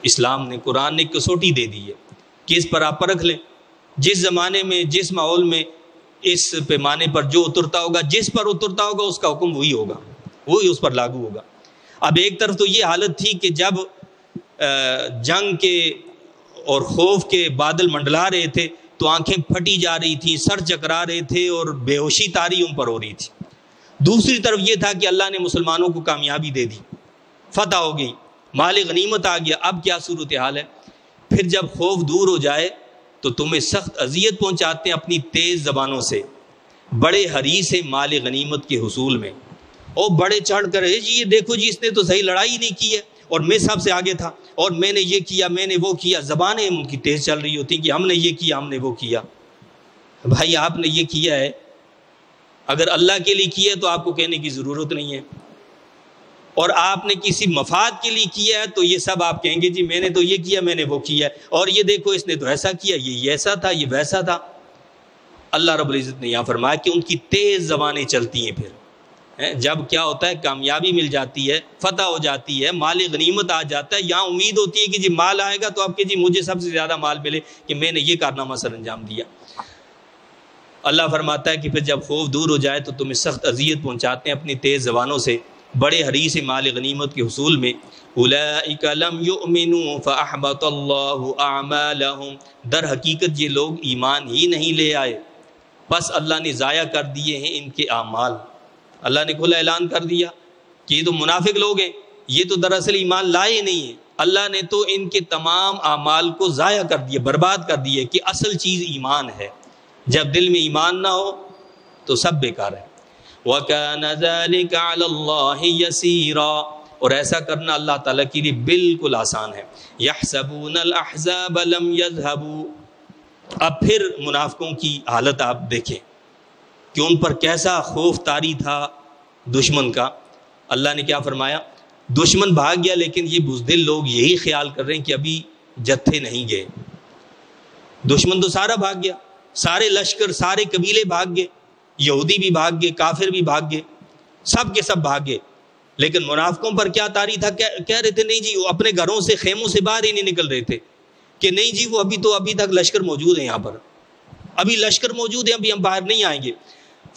اسلام نے، قرآن نے کسوٹی دے دی ہے کہ اس پر آپ پرکھ لیں، جس زمانے میں جس ماحول میں اس پیمانے پر جو اترتا ہوگا، جس پر اترتا ہوگا اس کا حکم وہی ہوگا، وہی اس پر لاگو ہوگا۔ اب ایک طرف تو یہ حالت تھی کہ جب جنگ کے اور خوف کے بادل منڈلا رہے تھے تو آنکھیں پھٹی جا رہی تھیں، سر چکرا رہے تھے اور بے ہوشی طاری ان پر ہو رہی تھی۔ دوسری طرف یہ تھا کہ اللہ نے مسلمانوں کو کامیابی دے دی، فتح ہو گئی، مال غنیمت آ گیا۔ اب کیا صورتحال ہے؟ پھر جب خوف دور ہو جائے تو تمہیں سخت اذیت پہنچاتے ہیں اپنی تیز زبانوں سے، بڑے حریص ہیں مال غنیمت کے حصول میں، اور بڑے چڑھ کر جی یہ دیکھو جی اس نے تو صحیح لڑائی نہیں کی ہے اور میں سب سے آگے تھا اور میں نے یہ کیا، میں نے وہ کیا۔ زبانیں ان کی تیز چل رہی ہوتی کہ ہم نے یہ کیا، ہم نے وہ کیا۔ بھائی آپ نے یہ کیا ہے، اگر اللہ کے لیے کیا ہے تو آپ کو کہنے کی ضرورت نہیں ہے، اور آپ نے کسی مفاد کے لیے کیا ہے تو یہ سب آپ کہیں گے جی میں نے تو یہ کیا، میں نے وہ کیا ہے، اور یہ دیکھو اس نے تو ایسا کیا، یہ ایسا تھا، یہ ویسا تھا۔ اللہ رب العزت نے یہاں فرمایا کہ ان کی تیز زبانیں چلتی ہیں۔ پھر جب کیا ہوتا ہے، کامیابی مل جاتی ہے، فتح ہو جاتی ہے، مال غنیمت آ جاتا ہے، یہاں امید ہوتی ہے کہ جی مال آئے گا تو آپ کہ جی مجھے سب سے زیادہ مال ملے کہ میں نے یہ کارنامہ سر انجام دیا۔ اللہ فرماتا ہے کہ پھر جب خوف دور ہو جائے تو تمہیں سخت اذیت پہنچاتے ہیں اپنی تیز زبانوں سے، بڑے حریص مال غنیمت کے حصول میں۔ اولئک لم یؤمنوا فاحبط اللہ اعمالہم، در حقیقت یہ لوگ ایمان ہی نہیں لے آئے، بس اللہ نے ضائع کر دیے ہیں ان کے اعمال۔ اللہ نے کھلا اعلان کر دیا کہ یہ تو منافق لوگ ہیں، یہ تو دراصل ایمان لائے نہیں ہیں۔ اللہ نے تو ان کے تمام اعمال کو ضائع کر دیا، برباد کر دیا کہ اصل چیز ایمان ہے۔ جب دل میں ایمان نہ ہو تو سب بیکار ہے۔ وَكَانَ ذَلِكَ عَلَى اللَّهِ يَسِيرًا، اور ایسا کرنا اللہ تعالیٰ کے لیے بالکل آسان ہے۔ يَحْسَبُونَ الْأَحْزَابَ لَمْ يَذْهَبُوا، اب پھر منافقوں کی حالت آپ دیکھیں کہ ان پر کیسا خوف طاری تھا دشمن کا۔ اللہ نے کیا فرمایا؟ دشمن بھاگ گیا لیکن یہ بزدل لوگ یہی خیال کر رہے ہیں کہ ابھی جتھے نہیں گئے۔ دشمن تو سارا بھاگ گیا، سارے لشکر، سارے قبیلے بھاگ گئے، یہودی بھی بھاگ گئے، کافر بھی بھاگ گئے، سب کے سب بھاگ گئے، لیکن منافقوں پر کیا طاری تھا؟ کہہ رہے تھے نہیں جی، وہ اپنے گھروں سے، خیموں سے باہر ہی نہیں نکل رہے تھے کہ نہیں جی وہ ابھی تک لشکر موجود ہیں، یہاں پر ابھی لشکر موجود ہیں، ابھی ہم باہر نہیں آئیں گے۔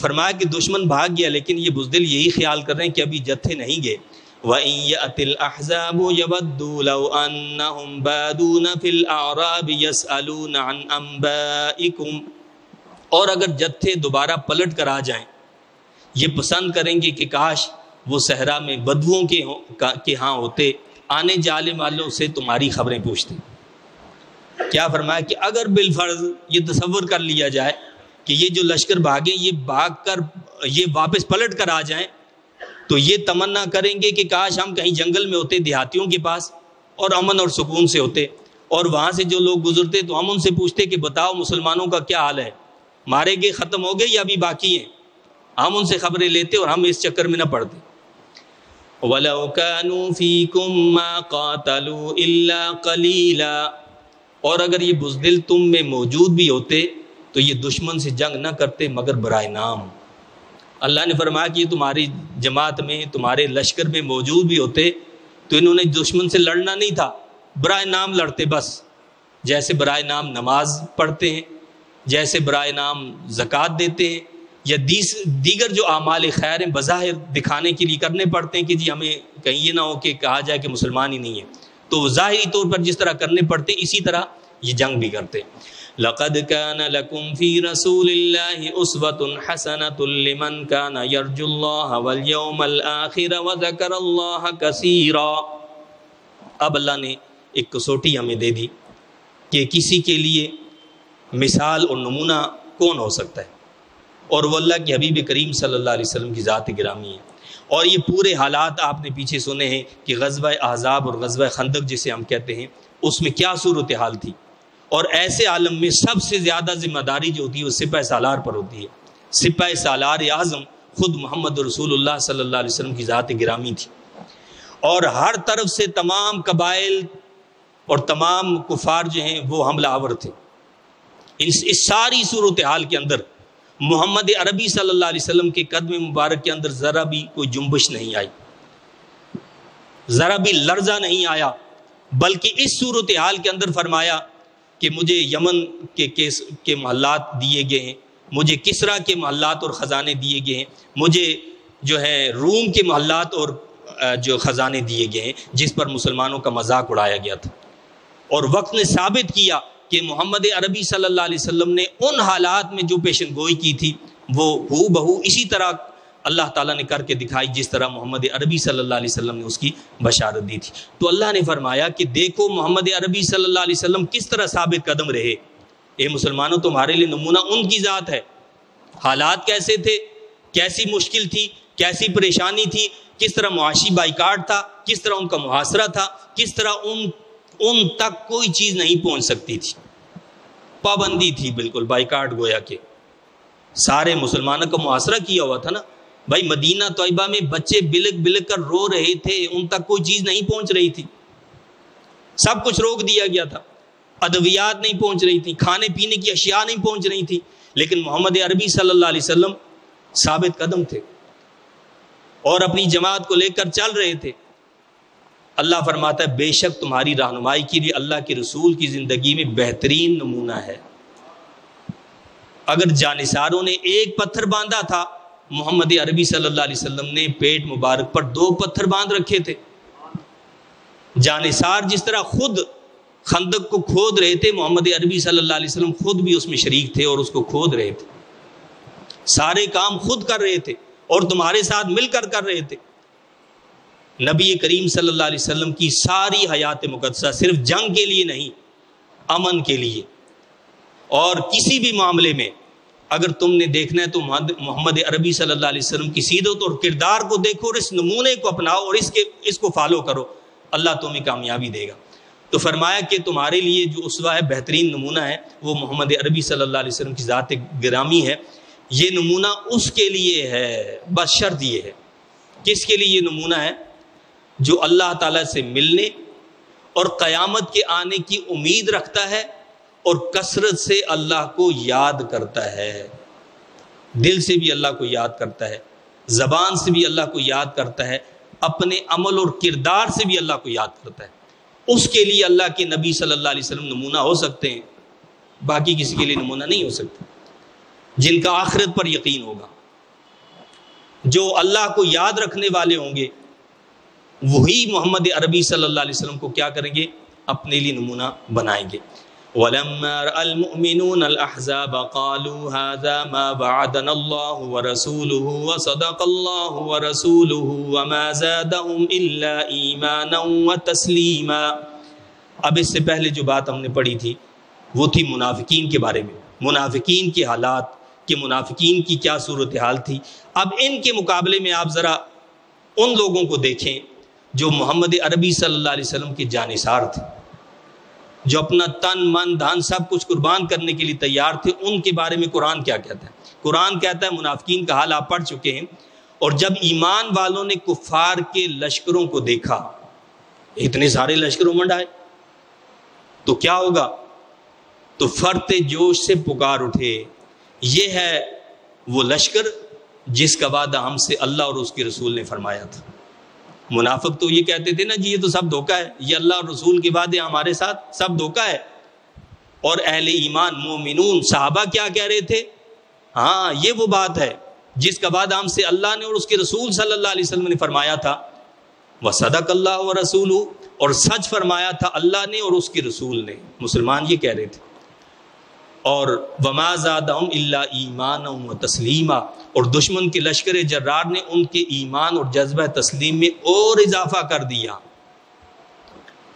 فرمایا کہ دشمن بھاگ گیا لیکن یہ بزدل یہی خیال کر رہے ہیں کہ ابھی جتھے نہیں گئے۔ وَإِن يَأْتِ الْأَحْزَابُ يَوَدُّوا لَوْ أَنَّهُمْ بَادُونَ فِي الْأَعْرَابِ يَسْأَلُونَ عَنْ أَنْبَائِكُمْ، اور اگر جتھے دوبارہ پلٹ کر آ جائیں، یہ پسند کریں گے کہ کاش وہ صحرا میں بدوؤں کے ہاں ہوتے، آنے جانے والوں سے تمہاری خبریں پوچھتے۔ کیا فرمایا کہ اگر بالفرض یہ تصور کر لیا جائے کہ یہ جو لشکر بھاگے، یہ بھاگ کر یہ واپس پلٹ کر آ جائیں، تو یہ تمنا کریں گے کہ کاش ہم کہیں جنگل میں ہوتے، دیہاتیوں کے پاس، اور امن اور سکون سے ہوتے، اور وہاں سے جو لوگ گزرتے تو ہم ان سے پوچھتے کہ بتاؤ مسلمانوں کا کیا حال ہے، مارے گئے، ختم ہو گئے یا ابھی باقی ہیں، ہم ان سے خبریں لیتے اور ہم اس چکر میں نہ پڑتے۔ وَلَوْ كَانُوا فِيكُمْ مَا قَاتَلُوا إِلَّا قَلِيلًا، اور اگر یہ بزدل تم میں موجود بھی ہوتے تو یہ دشمن سے جنگ نہ کرتے مگر برائے نام۔ اللہ نے فرمایا کہ یہ تمہاری جماعت میں، تمہارے لشکر میں موجود بھی ہوتے تو انہوں نے دشمن سے لڑنا نہیں تھا، برائے نام لڑتے بس، جیسے برائے نام نماز پڑھتے ہیں، جیسے برائے نام زکوٰۃ دیتے ہیں، یا دیگر جو اعمال خیر ہیں بظاہر دکھانے کے لیے کرنے پڑتے ہیں کہ جی ہمیں کہیں یہ نہ ہو کہ کہا جائے کہ مسلمان ہی نہیں ہے، تو ظاہری طور پر جس طرح کرنے پڑتے اسی طرح یہ جنگ بھی کرتے۔ لَقَدْ كَانَ لَكُمْ فِي رَسُولِ اللَّهِ أُسْوَةٌ حَسَنَةٌ لِمَنْ كَانَ يَرْجُو اللَّهَ وَالْيَوْمَ الْآخِرَ وَذَكَرَ اللَّهَ كَثِيرًا۔ اب اللہ نے ایک کسوٹی ہمیں دے دی کہ کسی کے لیے مثال اور نمونہ کون ہو سکتا ہے، اور وہ اللہ کے حبیب کریم صلی اللہ علیہ وسلم کی ذات گرامی ہے۔ اور یہ پورے حالات آپ نے پیچھے سنے ہیں کہ غزوہ احزاب اور غزوہ خندق جسے ہم کہتے ہیں، اس میں کیا صورتحال تھی، اور ایسے عالم میں سب سے زیادہ ذمہ داری جو ہوتی ہے وہ سپہ سالار پر ہوتی ہے۔ سپہ سالار اعظم خود محمد رسول اللہ صلی اللہ علیہ وسلم کی ذات گرامی تھی، اور ہر طرف سے تمام قبائل اور تمام کفار جو ہیں وہ حملہ آور تھے۔ اس ساری صورتحال کے اندر محمد عربی صلی اللہ علیہ وسلم کے قدم مبارک کے اندر ذرا بھی کوئی جنبش نہیں آئی، ذرا بھی لرزہ نہیں آیا، بلکہ اس صورتحال کے اندر فرمایا کہ مجھے یمن کے محلات دیے گئے ہیں، مجھے کسرا کے محلات اور خزانے دیے گئے ہیں، مجھے جو ہے روم کے محلات اور جو خزانے دیے گئے ہیں، جس پر مسلمانوں کا مذاق اڑایا گیا تھا۔ اور وقت نے ثابت کیا کہ محمد عربی صلی اللہ علیہ وسلم نے ان حالات میں جو پیشن گوئی کی تھی وہ ہو بہو اسی طرح اللہ تعالیٰ نے کر کے دکھائی جس طرح محمد عربی صلی اللہ علیہ وسلم نے اس کی بشارت دی تھی۔ تو اللہ نے فرمایا کہ دیکھو محمد عربی صلی اللہ علیہ وسلم کس طرح ثابت قدم رہے۔ اے مسلمانوں، تمہارے لیے نمونہ ان کی ذات ہے۔ حالات کیسے تھے، کیسی مشکل تھی، کیسی پریشانی تھی، کس طرح معاشی بائیکاٹ تھا، کس طرح ان کا محاصرہ تھا، کس طرح ان تک کوئی چیز نہیں پہنچ سکتی تھی، پابندی تھی، بالکل بائیکاٹ گویا کہ سارے مسلمانوں کا محاصرہ کیا ہوا تھا نا بھائی۔ مدینہ طیبہ میں بچے بلک بلک کر رو رہے تھے، ان تک کوئی چیز نہیں پہنچ رہی تھی، سب کچھ روک دیا گیا تھا، ادویات نہیں پہنچ رہی تھی، کھانے پینے کی اشیاء نہیں پہنچ رہی تھی، لیکن محمد عربی صلی اللہ علیہ وسلم ثابت قدم تھے اور اپنی جماعت کو لے کر چل رہے تھے۔ اللہ فرماتا ہے بے شک تمہاری رہنمائی کے لیے اللہ کے رسول کی زندگی میں بہترین نمونہ ہے۔ اگر جانثاروں نے ایک پتھر باندھا تھا، محمد عربی صلی اللہ علیہ وسلم نے پیٹ مبارک پر 2 پتھر باندھ رکھے تھے۔ جانثار جس طرح خود خندق کو کھود رہے تھے، محمد عربی صلی اللہ علیہ وسلم خود بھی اس میں شریک تھے اور اس کو کھود رہے تھے، سارے کام خود کر رہے تھے اور تمہارے ساتھ مل کر رہے تھے۔ نبی کریم صلی اللہ علیہ وسلم کی ساری حیات مقدسہ صرف جنگ کے لیے نہیں، امن کے لیے، اور کسی بھی معاملے میں اگر تم نے دیکھنا ہے تو محمد عربی صلی اللہ علیہ وسلم کی سیرت اور کردار کو دیکھو اور اس نمونے کو اپناؤ اور اس کو فالو کرو، اللہ تمہیں کامیابی دے گا۔ تو فرمایا کہ تمہارے لیے جو اسوہ ہے، بہترین نمونہ ہے، وہ محمد عربی صلی اللہ علیہ وسلم کی ذات گرامی ہے۔ یہ نمونہ اس کے لیے ہے، بس شرط یہ ہے، کس کے لیے یہ نمونہ ہے؟ جو اللہ تعالیٰ سے ملنے اور قیامت کے آنے کی امید رکھتا ہے اور کثرت سے اللہ کو یاد کرتا ہے، دل سے بھی اللہ کو یاد کرتا ہے، زبان سے بھی اللہ کو یاد کرتا ہے، اپنے عمل اور کردار سے بھی اللہ کو یاد کرتا ہے۔ اس کے لیے اللہ کے نبی صلی اللہ علیہ وسلم نمونہ ہو سکتے ہیں، باقی کسی کے لیے نمونہ نہیں ہو سکتا۔ جن کا آخرت پر یقین ہوگا، جو اللہ کو یاد رکھنے والے ہوں گے، وہی محمد عربی صلی اللہ علیہ وسلم کو کیا کریں گے؟ اپنے لیے نمونہ بنائیں گے۔ وَلَمَّا رَأَى الْمُؤْمِنُونَ الْأَحْزَابَ قَالُوا هَذَا مَا وَعَدَنَا اللَّهُ وَرَسُولُهُ وَصَدَقَ اللَّهُ وَرَسُولُهُ وَمَا زَادَهُمْ إِلَّا إِيمَانًا وَتَسْلِيمًا۔ اب اس سے پہلے جو بات ہم نے پڑھی تھی وہ تھی منافقین کے بارے میں، منافقین کے حالات، کہ منافقین کی کیا صورتحال تھی۔ اب ان کے مقابلے میں آپ ذرا ان لوگوں کو دیکھیں جو محمد عربی صلی اللہ علیہ وسلم کے جانثار تھے، جو اپنا تن من دھن سب کچھ قربان کرنے کے لیے تیار تھے۔ ان کے بارے میں قرآن کیا کہتا ہے؟ قرآن کہتا ہے، منافقین کا حال آپ پڑھ چکے ہیں، اور جب ایمان والوں نے کفار کے لشکروں کو دیکھا، اتنے سارے لشکر امنڈ آئے، تو کیا ہوگا؟ تو فرتے جوش سے پکار اٹھے، یہ ہے وہ لشکر جس کا وعدہ ہم سے اللہ اور اس کے رسول نے فرمایا تھا۔ منافق تو یہ کہتے تھے نا جی یہ تو سب دھوکہ ہے، یہ اللہ اور رسول کے وعدے ہمارے ساتھ سب دھوکہ ہے۔ اور اہل ایمان مومنون صحابہ کیا کہہ رہے تھے؟ ہاں یہ وہ بات ہے جس کا وعدہ ہم سے اللہ نے اور اس کے رسول صلی اللہ علیہ وسلم نے فرمایا تھا۔ وصدق اللہ ورسولہ، اور سچ فرمایا تھا اللہ نے اور اس کے رسول نے، مسلمان یہ کہہ رہے تھے۔ اور وما زادہم الا ایمانا وتسلیما، اور دشمن کے لشکر جرار نے ان کے ایمان اور جذبہ تسلیم میں اور اضافہ کر دیا۔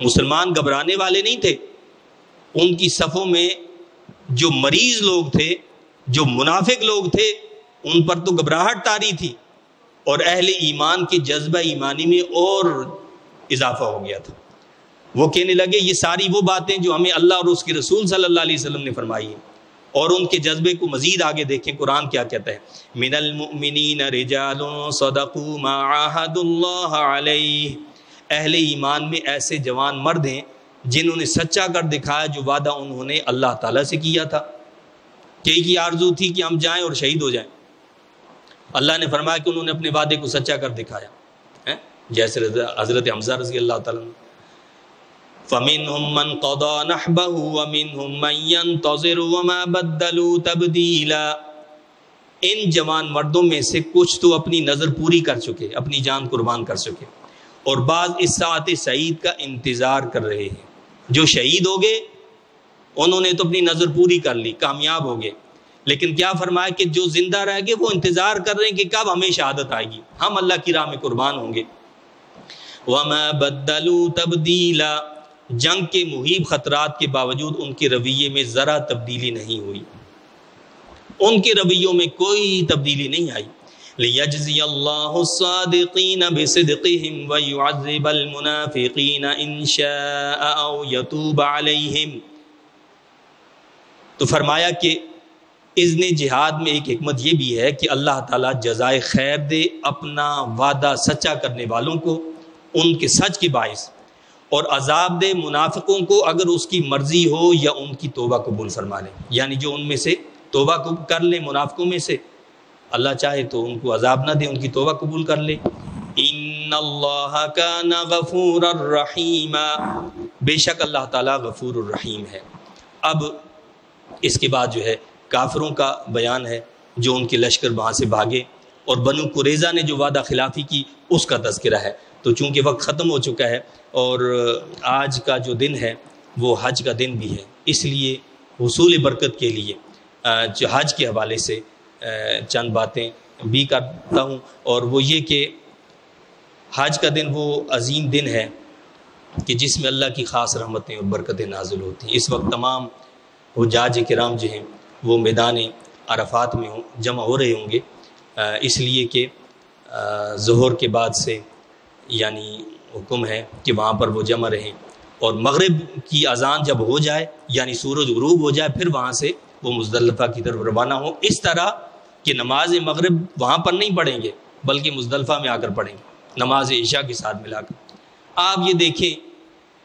مسلمان گھبرانے والے نہیں تھے، ان کی صفوں میں جو مریض لوگ تھے، جو منافق لوگ تھے، ان پر تو گھبراہٹ طاری تھی، اور اہل ایمان کے جذبہ ایمانی میں اور اضافہ ہو گیا تھا۔ وہ کہنے لگے یہ ساری وہ باتیں جو ہمیں اللہ اور اس کے رسول صلی اللہ علیہ وسلم نے فرمائی ہیں، اور ان کے جذبے کو مزید آگے دیکھیں قرآن کیا کہتا ہے۔ من المؤمنین رجال صدقوا ما عاہدوا اللہ علیہ، اہل ایمان میں ایسے جوان مرد ہیں جنہوں نے سچا کر دکھایا جو وعدہ انہوں نے اللہ تعالیٰ سے کیا تھا۔ کہ ایک ہی آرزو تھی کہ ہم جائیں اور شہید ہو جائیں. اللہ نے فرمایا کہ انہوں نے اپنے وعدے کو سچا کر دکھایا، جیسے حضرت حمزہ رضی اللہ تعالیٰ عنہ. فَمِنْهُمْ مَنْ قَضَى نَحْبَهُ وَمِنْهُمْ مَنْ يَنْتَظِرُ وَمَا بَدَّلُوا تَبْدِيلًا. ان جوان مردوں میں سے کچھ تو اپنی نظر پوری کر چکے، اپنی جان قربان کر چکے، اور بعض اس ساعت سعید کا انتظار کر رہے ہیں. جو شہید ہو گئے انہوں نے تو اپنی نظر پوری کر لی، کامیاب ہو گئے، لیکن کیا فرمایا کہ جو زندہ رہ گئے وہ انتظار کر رہے ہیں کہ کب ہمیں شہادت آئے گی، ہم اللہ کی راہ میں قربان ہوں گے. وَمَا بَدَّلُوا تَبْدِيلًا. جنگ کے مہیب خطرات کے باوجود ان کے رویے میں ذرا تبدیلی نہیں ہوئی، ان کے رویوں میں کوئی تبدیلی نہیں آئی. لِيَجْزِيَ اللَّهُ الصَّادِقِينَ بِصِدْقِهِمْ وَيُعَذِّبَ الْمُنَافِقِينَ إِن شَاءَ أَوْ يَتُوبَ عَلَيْهِمْ. تو فرمایا کہ اذن جہاد میں ایک حکمت یہ بھی ہے کہ اللہ تعالیٰ جزائے خیر دے اپنا وعدہ سچا کرنے والوں کو ان کے سچ کے باعث، اور عذاب دے منافقوں کو اگر اس کی مرضی ہو یا ان کی توبہ قبول فرما لے. یعنی جو ان میں سے توبہ کر لے، منافقوں میں سے، اللہ چاہے تو ان کو عذاب نہ دے، ان کی توبہ قبول کر لے. ان اللہ کان غفورا رحیما. بے شک اللہ تعالیٰ غفور الرحیم ہے. اب اس کے بعد جو ہے کافروں کا بیان ہے، جو ان کے لشکر وہاں سے بھاگے، اور بنو قریظہ نے جو وعدہ خلافی کی اس کا تذکرہ ہے. تو چونکہ وقت ختم ہو چکا ہے اور آج کا جو دن ہے وہ حج کا دن بھی ہے، اس لیے حصول برکت کے لیے جو حج کے حوالے سے چند باتیں بھی کرتا ہوں. اور وہ یہ کہ حج کا دن وہ عظیم دن ہے کہ جس میں اللہ کی خاص رحمتیں اور برکتیں نازل ہوتی ہیں. اس وقت تمام حجاج کرام جو ہیں وہ میدان عرفات میں جمع ہو رہے ہوں گے، اس لیے کہ ظہر کے بعد سے یعنی حکم ہے کہ وہاں پر وہ جمع رہیں، اور مغرب کی اذان جب ہو جائے یعنی سورج غروب ہو جائے پھر وہاں سے وہ مزدلفہ کی طرف روانہ ہوں، اس طرح کہ نماز مغرب وہاں پر نہیں پڑھیں گے بلکہ مزدلفہ میں آ کر پڑھیں گے نماز عشاء کے ساتھ ملا کر. آپ یہ دیکھیں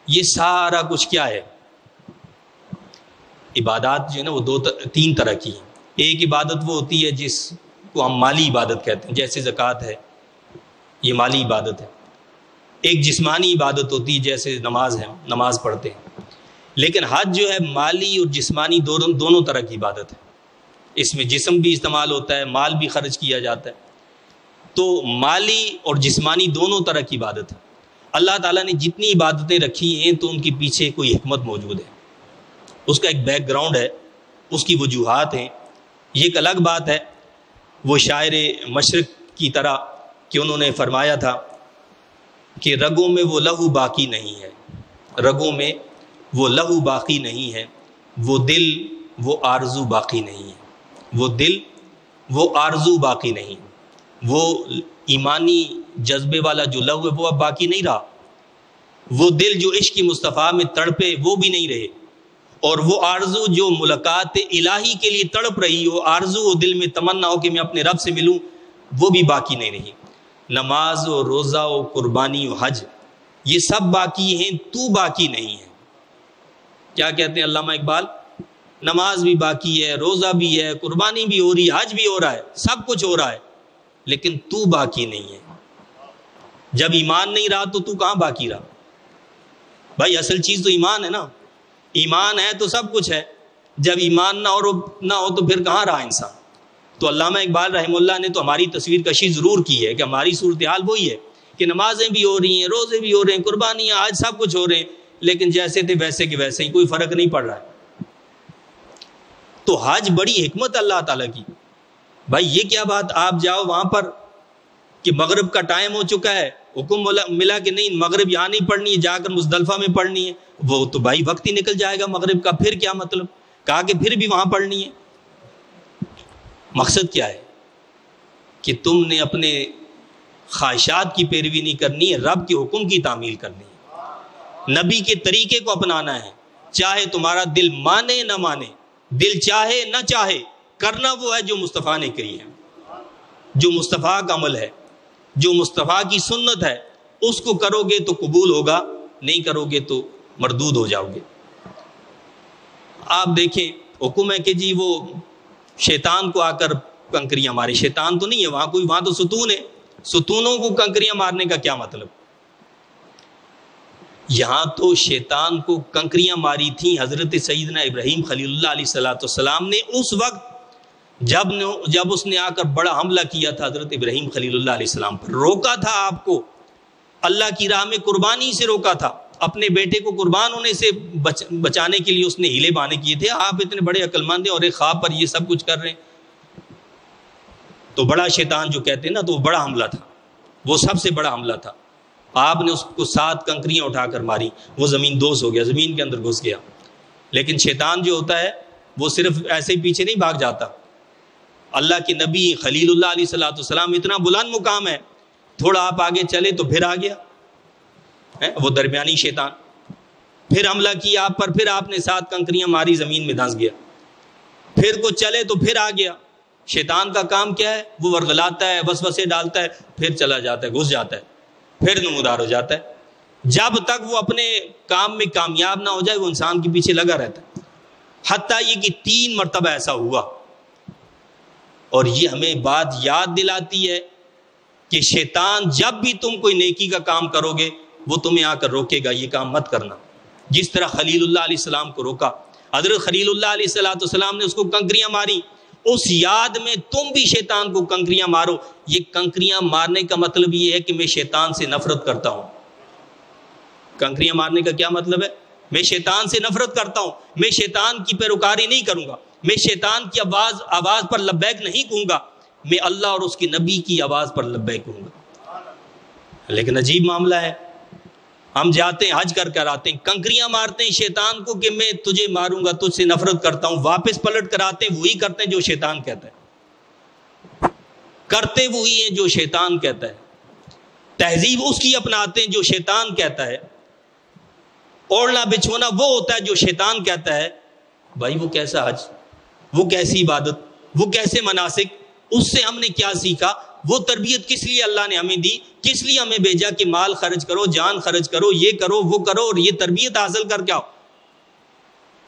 یہ سارا کچھ کیا ہے، عبادات جو ہے نا وہ تین طرح کی ہیں. ایک عبادت وہ ہوتی ہے جس کو ہم مالی عبادت کہتے ہیں، جیسے زکوٰۃ ہے، یہ مالی عبادت ہے. ایک جسمانی عبادت ہوتی ہے جیسے نماز ہے، نماز پڑھتے ہیں. لیکن حج جو ہے مالی اور جسمانی دونوں طرح کی عبادت ہے. اس میں جسم بھی استعمال ہوتا ہے، مال بھی خرچ کیا جاتا ہے. تو مالی اور جسمانی دونوں طرح کی عبادت ہے. اللہ تعالیٰ نے جتنی عبادتیں رکھی ہیں تو ان کے پیچھے کوئی حکمت موجود ہے، اس کا ایک بیک گراؤنڈ ہے، اس کی وجوہات ہیں. یہ ایک الگ بات ہے. وہ شاعر مشرق کی طرح کہ انہوں نے فرمایا تھا کہ رگوں میں وہ لہو باقی نہیں ہے، رگوں میں وہ لہو باقی نہیں ہے، وہ دل وہ آرزو باقی نہیں ہے، وہ دل وہ آرزو باقی نہیں، وہ ایمانی جذبے والا جو لہو ہے وہ اب باقی نہیں رہا، وہ دل جو عشق مصطفیٰ میں تڑپے وہ بھی نہیں رہے، اور وہ آرزو جو ملاقات الہی کے لیے تڑپ رہی ہو، آرزو دل میں تمنا ہو کہ میں اپنے رب سے ملوں، وہ بھی باقی نہیں رہی. نماز و روزہ و قربانی و حج یہ سب باقی ہیں، تو باقی نہیں ہے. کیا کہتے ہیں علامہ اقبال؟ نماز بھی باقی ہے، روزہ بھی ہے، قربانی بھی ہو رہی ہے، حج بھی ہو رہا ہے، سب کچھ ہو رہا ہے، لیکن تو باقی نہیں ہے. جب ایمان نہیں رہا تو کہاں باقی رہا؟ بھائی اصل چیز تو ایمان ہے نا. ایمان ہے تو سب کچھ ہے، جب ایمان نہ ہو تو پھر کہاں رہا انسان. تو علامہ اقبال رحمہ اللہ نے تو ہماری تصویر کشی ضرور کی ہے کہ ہماری صورتحال وہی ہے کہ نمازیں بھی ہو رہی ہیں، روزے بھی ہو رہے ہیں، قربانیاں آج سب کچھ ہو رہے ہیں، لیکن جیسے تھے ویسے کے ویسے ہی، کوئی فرق نہیں پڑ رہا ہے. تو حج بڑی حکمت اللہ تعالیٰ کی. بھائی یہ کیا بات، آپ جاؤ وہاں پر کہ مغرب کا ٹائم ہو چکا ہے، حکم ملا کہ نہیں مغرب یہاں نہیں پڑھنی ہے، جا کر مزدلفہ میں پڑھنی ہے. وہ تو بھائی وقت ہی نکل جائے گا مغرب کا، پھر کیا مطلب؟ کہا کہ پھر بھی وہاں پڑھنی ہے. مقصد کیا ہے کہ تم نے اپنے خواہشات کی پیروی نہیں کرنی ہے، رب کے حکم کی تعمیل کرنی ہے، نبی کے طریقے کو اپنانا ہے. چاہے تمہارا دل مانے نہ مانے، دل چاہے نہ چاہے، کرنا وہ ہے جو مصطفیٰ نے کہی ہے، جو مصطفیٰ کا عمل ہے، جو مصطفیٰ کی سنت ہے، اس کو کرو گے تو قبول ہوگا، نہیں کرو گے تو مردود ہو جاؤ گے. آپ دیکھیں حکم ہے کہ جی وہ شیطان کو آ کر کنکریاں ماری. شیطان تو نہیں ہے وہاں کوئی, وہاں تو ستون ہے. ستونوں کو کنکریاں مارنے کا کیا مطلب؟ یہاں تو شیطان کو کنکریاں ماری تھیں حضرت سیدنا ابراہیم خلیل اللہ علیہ الصلوۃ والسلام نے اس وقت جب اس نے آ کر بڑا حملہ کیا تھا حضرت ابراہیم خلیل اللہ علیہ السلام پر. روکا تھا آپ کو, اللہ کی راہ میں قربانی سے روکا تھا, اپنے بیٹے کو قربان ہونے سے بچانے کے لیے اس نے ہیلے بہانے کیے تھے. آپ اتنے بڑے عقل مند ہیں اور ایک خواب پر یہ سب کچھ کر رہے ہیں. تو بڑا شیطان جو کہتے ہیں نا, تو وہ بڑا حملہ تھا, وہ سب سے بڑا حملہ تھا. آپ نے اس کو 7 کنکریاں اٹھا کر ماری, وہ زمین دوز ہو گیا, زمین کے اندر گھس گیا. لیکن شیطان جو ہوتا ہے وہ صرف ایسے ہی پیچھے نہیں بھاگ جاتا. اللہ کے نبی خلیل اللہ علیہ الصلوۃ والسلام اتنا بلند مقام ہے, تھوڑا آپ آگے چلے تو پھر آ گیا وہ درمیانی شیطان, پھر حملہ کیا آپ پر, پھر آپ نے 7 کنکریاں ماری, زمین میں دھنس گیا. پھر کو چلے تو پھر آ گیا. شیطان کا کام کیا ہے؟ وہ ورغلاتا ہے, وسوسے ڈالتا ہے, پھر چلا جاتا ہے, گھس جاتا ہے, پھر نمودار ہو جاتا ہے. جب تک وہ اپنے کام میں کامیاب نہ ہو جائے وہ انسان کے پیچھے لگا رہتا ہے. حتیٰ یہ کہ 3 مرتبہ ایسا ہوا. اور یہ ہمیں بات یاد دلاتی ہے کہ شیطان جب بھی تم کوئی نیکی کا کام کرو گے وہ تمہیں آ کر روکے گا, یہ کام مت کرنا. جس طرح خلیل اللہ علیہ السلام کو روکا, حضرت خلیل اللہ علیہ الصلوۃ والسلام نے اس کو کنکریاں ماری, اس یاد میں تم بھی شیطان کو کنکریاں مارو. یہ کنکریاں مارنے کا مطلب یہ ہے کہ میں شیطان سے نفرت کرتا ہوں. کنکریاں مارنے کا کیا مطلب ہے؟ میں شیطان سے نفرت کرتا ہوں, میں شیطان کی پیروکاری نہیں کروں گا, میں شیطان کی آواز پر لبیک نہیں کہوں گا, میں اللہ اور اس کی نبی کی آواز پر لبیک کہوں گا. لیکن عجیب معاملہ ہے, ہم جاتے ہیں حج کر کر آتے ہیں, کنکریاں مارتے ہیں شیطان کو کہ میں تجھے ماروں گا, تجھ سے نفرت کرتا ہوں. واپس پلٹ کر آتے ہیں, وہی کرتے ہیں جو شیطان کہتا ہے, کرتے وہی ہیں جو شیطان کہتا ہے. تہذیب اس کی اپناتے ہیں جو شیطان کہتا ہے. اوڑھنا بچھونا وہ ہوتا ہے جو شیطان کہتا ہے. بھائی وہ کیسا حج, وہ کیسی عبادت, وہ کیسے مناسک, اس سے ہم نے کیا سیکھا؟ وہ تربیت کس لیے اللہ نے ہمیں دی, کس لیے ہمیں بھیجا کہ مال خرچ کرو, جان خرچ کرو, یہ کرو وہ کرو, اور یہ تربیت حاصل کر کے آؤ.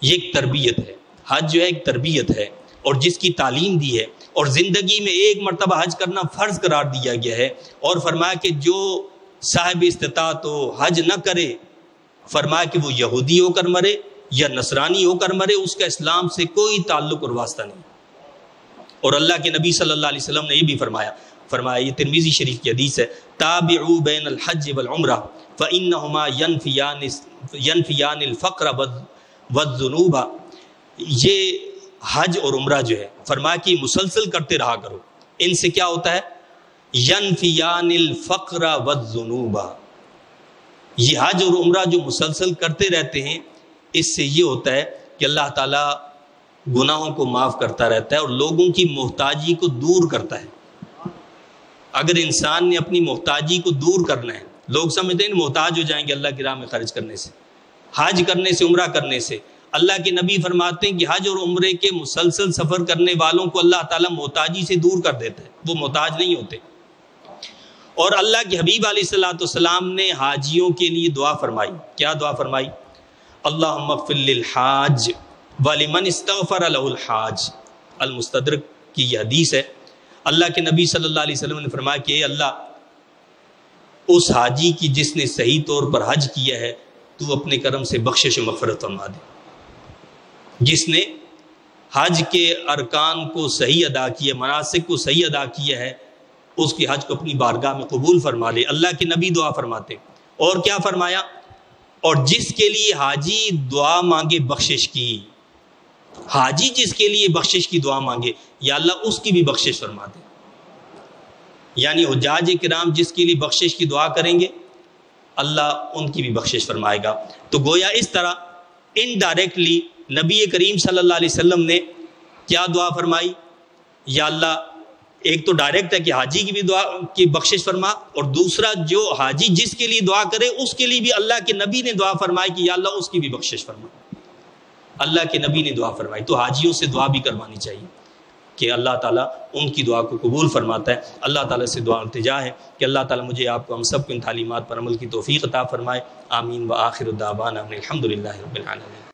یہ ایک تربیت ہے, حج جو ہے ایک تربیت ہے, اور جس کی تعلیم دی ہے, اور زندگی میں ایک مرتبہ حج کرنا فرض قرار دیا گیا ہے. اور فرمایا کہ جو صاحب استطاعت ہو حج نہ کرے, فرمایا کہ وہ یہودی ہو کر مرے یا نصرانی ہو کر مرے, اس کا اسلام سے کوئی تعلق اور واسطہ نہیں. اور اللہ کے نبی صلی اللہ علیہ وسلم نے یہ بھی فرمایا, یہ ترمذی شریف کی حدیث ہے, تابعوا بین الحج والعمرہ فإنہما ینفیان الفقر والذنوب. یہ حج اور عمرہ جو ہے فرمایا کہ مسلسل کرتے رہا کرو, ان سے کیا ہوتا ہے؟ ینفیان الفقر والذنوب. یہ حج اور عمرہ جو مسلسل کرتے رہتے ہیں, اس سے یہ ہوتا ہے کہ اللہ تعالیٰ گناہوں کو معاف کرتا رہتا ہے اور لوگوں کی محتاجی کو دور کرتا ہے. اگر انسان نے اپنی محتاجی کو دور کرنا ہے, لوگ سمجھتے ہیں محتاج ہو جائیں گے اللہ کی راہ میں خرچ کرنے سے, حج کرنے سے, عمرہ کرنے سے. اللہ کے نبی فرماتے ہیں کہ حج اور عمرے کے مسلسل سفر کرنے والوں کو اللہ تعالیٰ محتاجی سے دور کر دیتا ہے, وہ محتاج نہیں ہوتے. اور اللہ کے حبیب علیہ الصلوۃ والسلام نے حاجیوں کے لیے دعا فرمائی. کیا دعا فرمائی؟ اللہم اغفر للحاج ولمن استغفر له الحاج. المستدرک کی یہ حدیث ہے. اللہ کے نبی صلی اللہ علیہ وسلم نے فرمایا کہ اے اللہ اس حاجی کی جس نے صحیح طور پر حج کیا ہے تو اپنے کرم سے بخشش و مغفرت فرما دے. جس نے حج کے ارکان کو صحیح ادا کیا, مناسک کو صحیح ادا کیا ہے, اس کی حج کو اپنی بارگاہ میں قبول فرما لے. اللہ کے نبی دعا فرماتے. اور کیا فرمایا؟ اور جس کے لیے حاجی دعا مانگے بخشش کی, حاجی جس کے لیے بخشش کی دعا مانگے, یا اللہ اس کی بھی بخشش فرما دے. یعنی حجاج کرام جس کے لیے بخشش کی دعا کریں گے اللہ ان کی بھی بخشش فرمائے گا. تو گویا اس طرح انڈائریکٹلی نبی کریم صلی اللہ علیہ وسلم نے کیا دعا فرمائی؟ یا اللہ, ایک تو ڈائریکٹ ہے کہ حاجی کی بھی دعا کی بخشش فرما, اور دوسرا جو حاجی جس کے لیے دعا کرے اس کے لیے بھی اللہ کے نبی نے دعا فرمائی کہ یا اللہ اس کی بھی بخشش فرما. اللہ کے نبی نے دعا فرمائی. تو حاجیوں سے دعا بھی کروانی چاہیے کہ اللہ تعالیٰ ان کی دعا کو قبول فرماتا ہے. اللہ تعالیٰ سے دعا التجا ہے کہ اللہ تعالیٰ مجھے آپ کو ہم سب کو ان تعلیمات پر عمل کی توفیق عطا فرمائے. آمین. وآخر دعوانا الحمد للہ رب العالمین.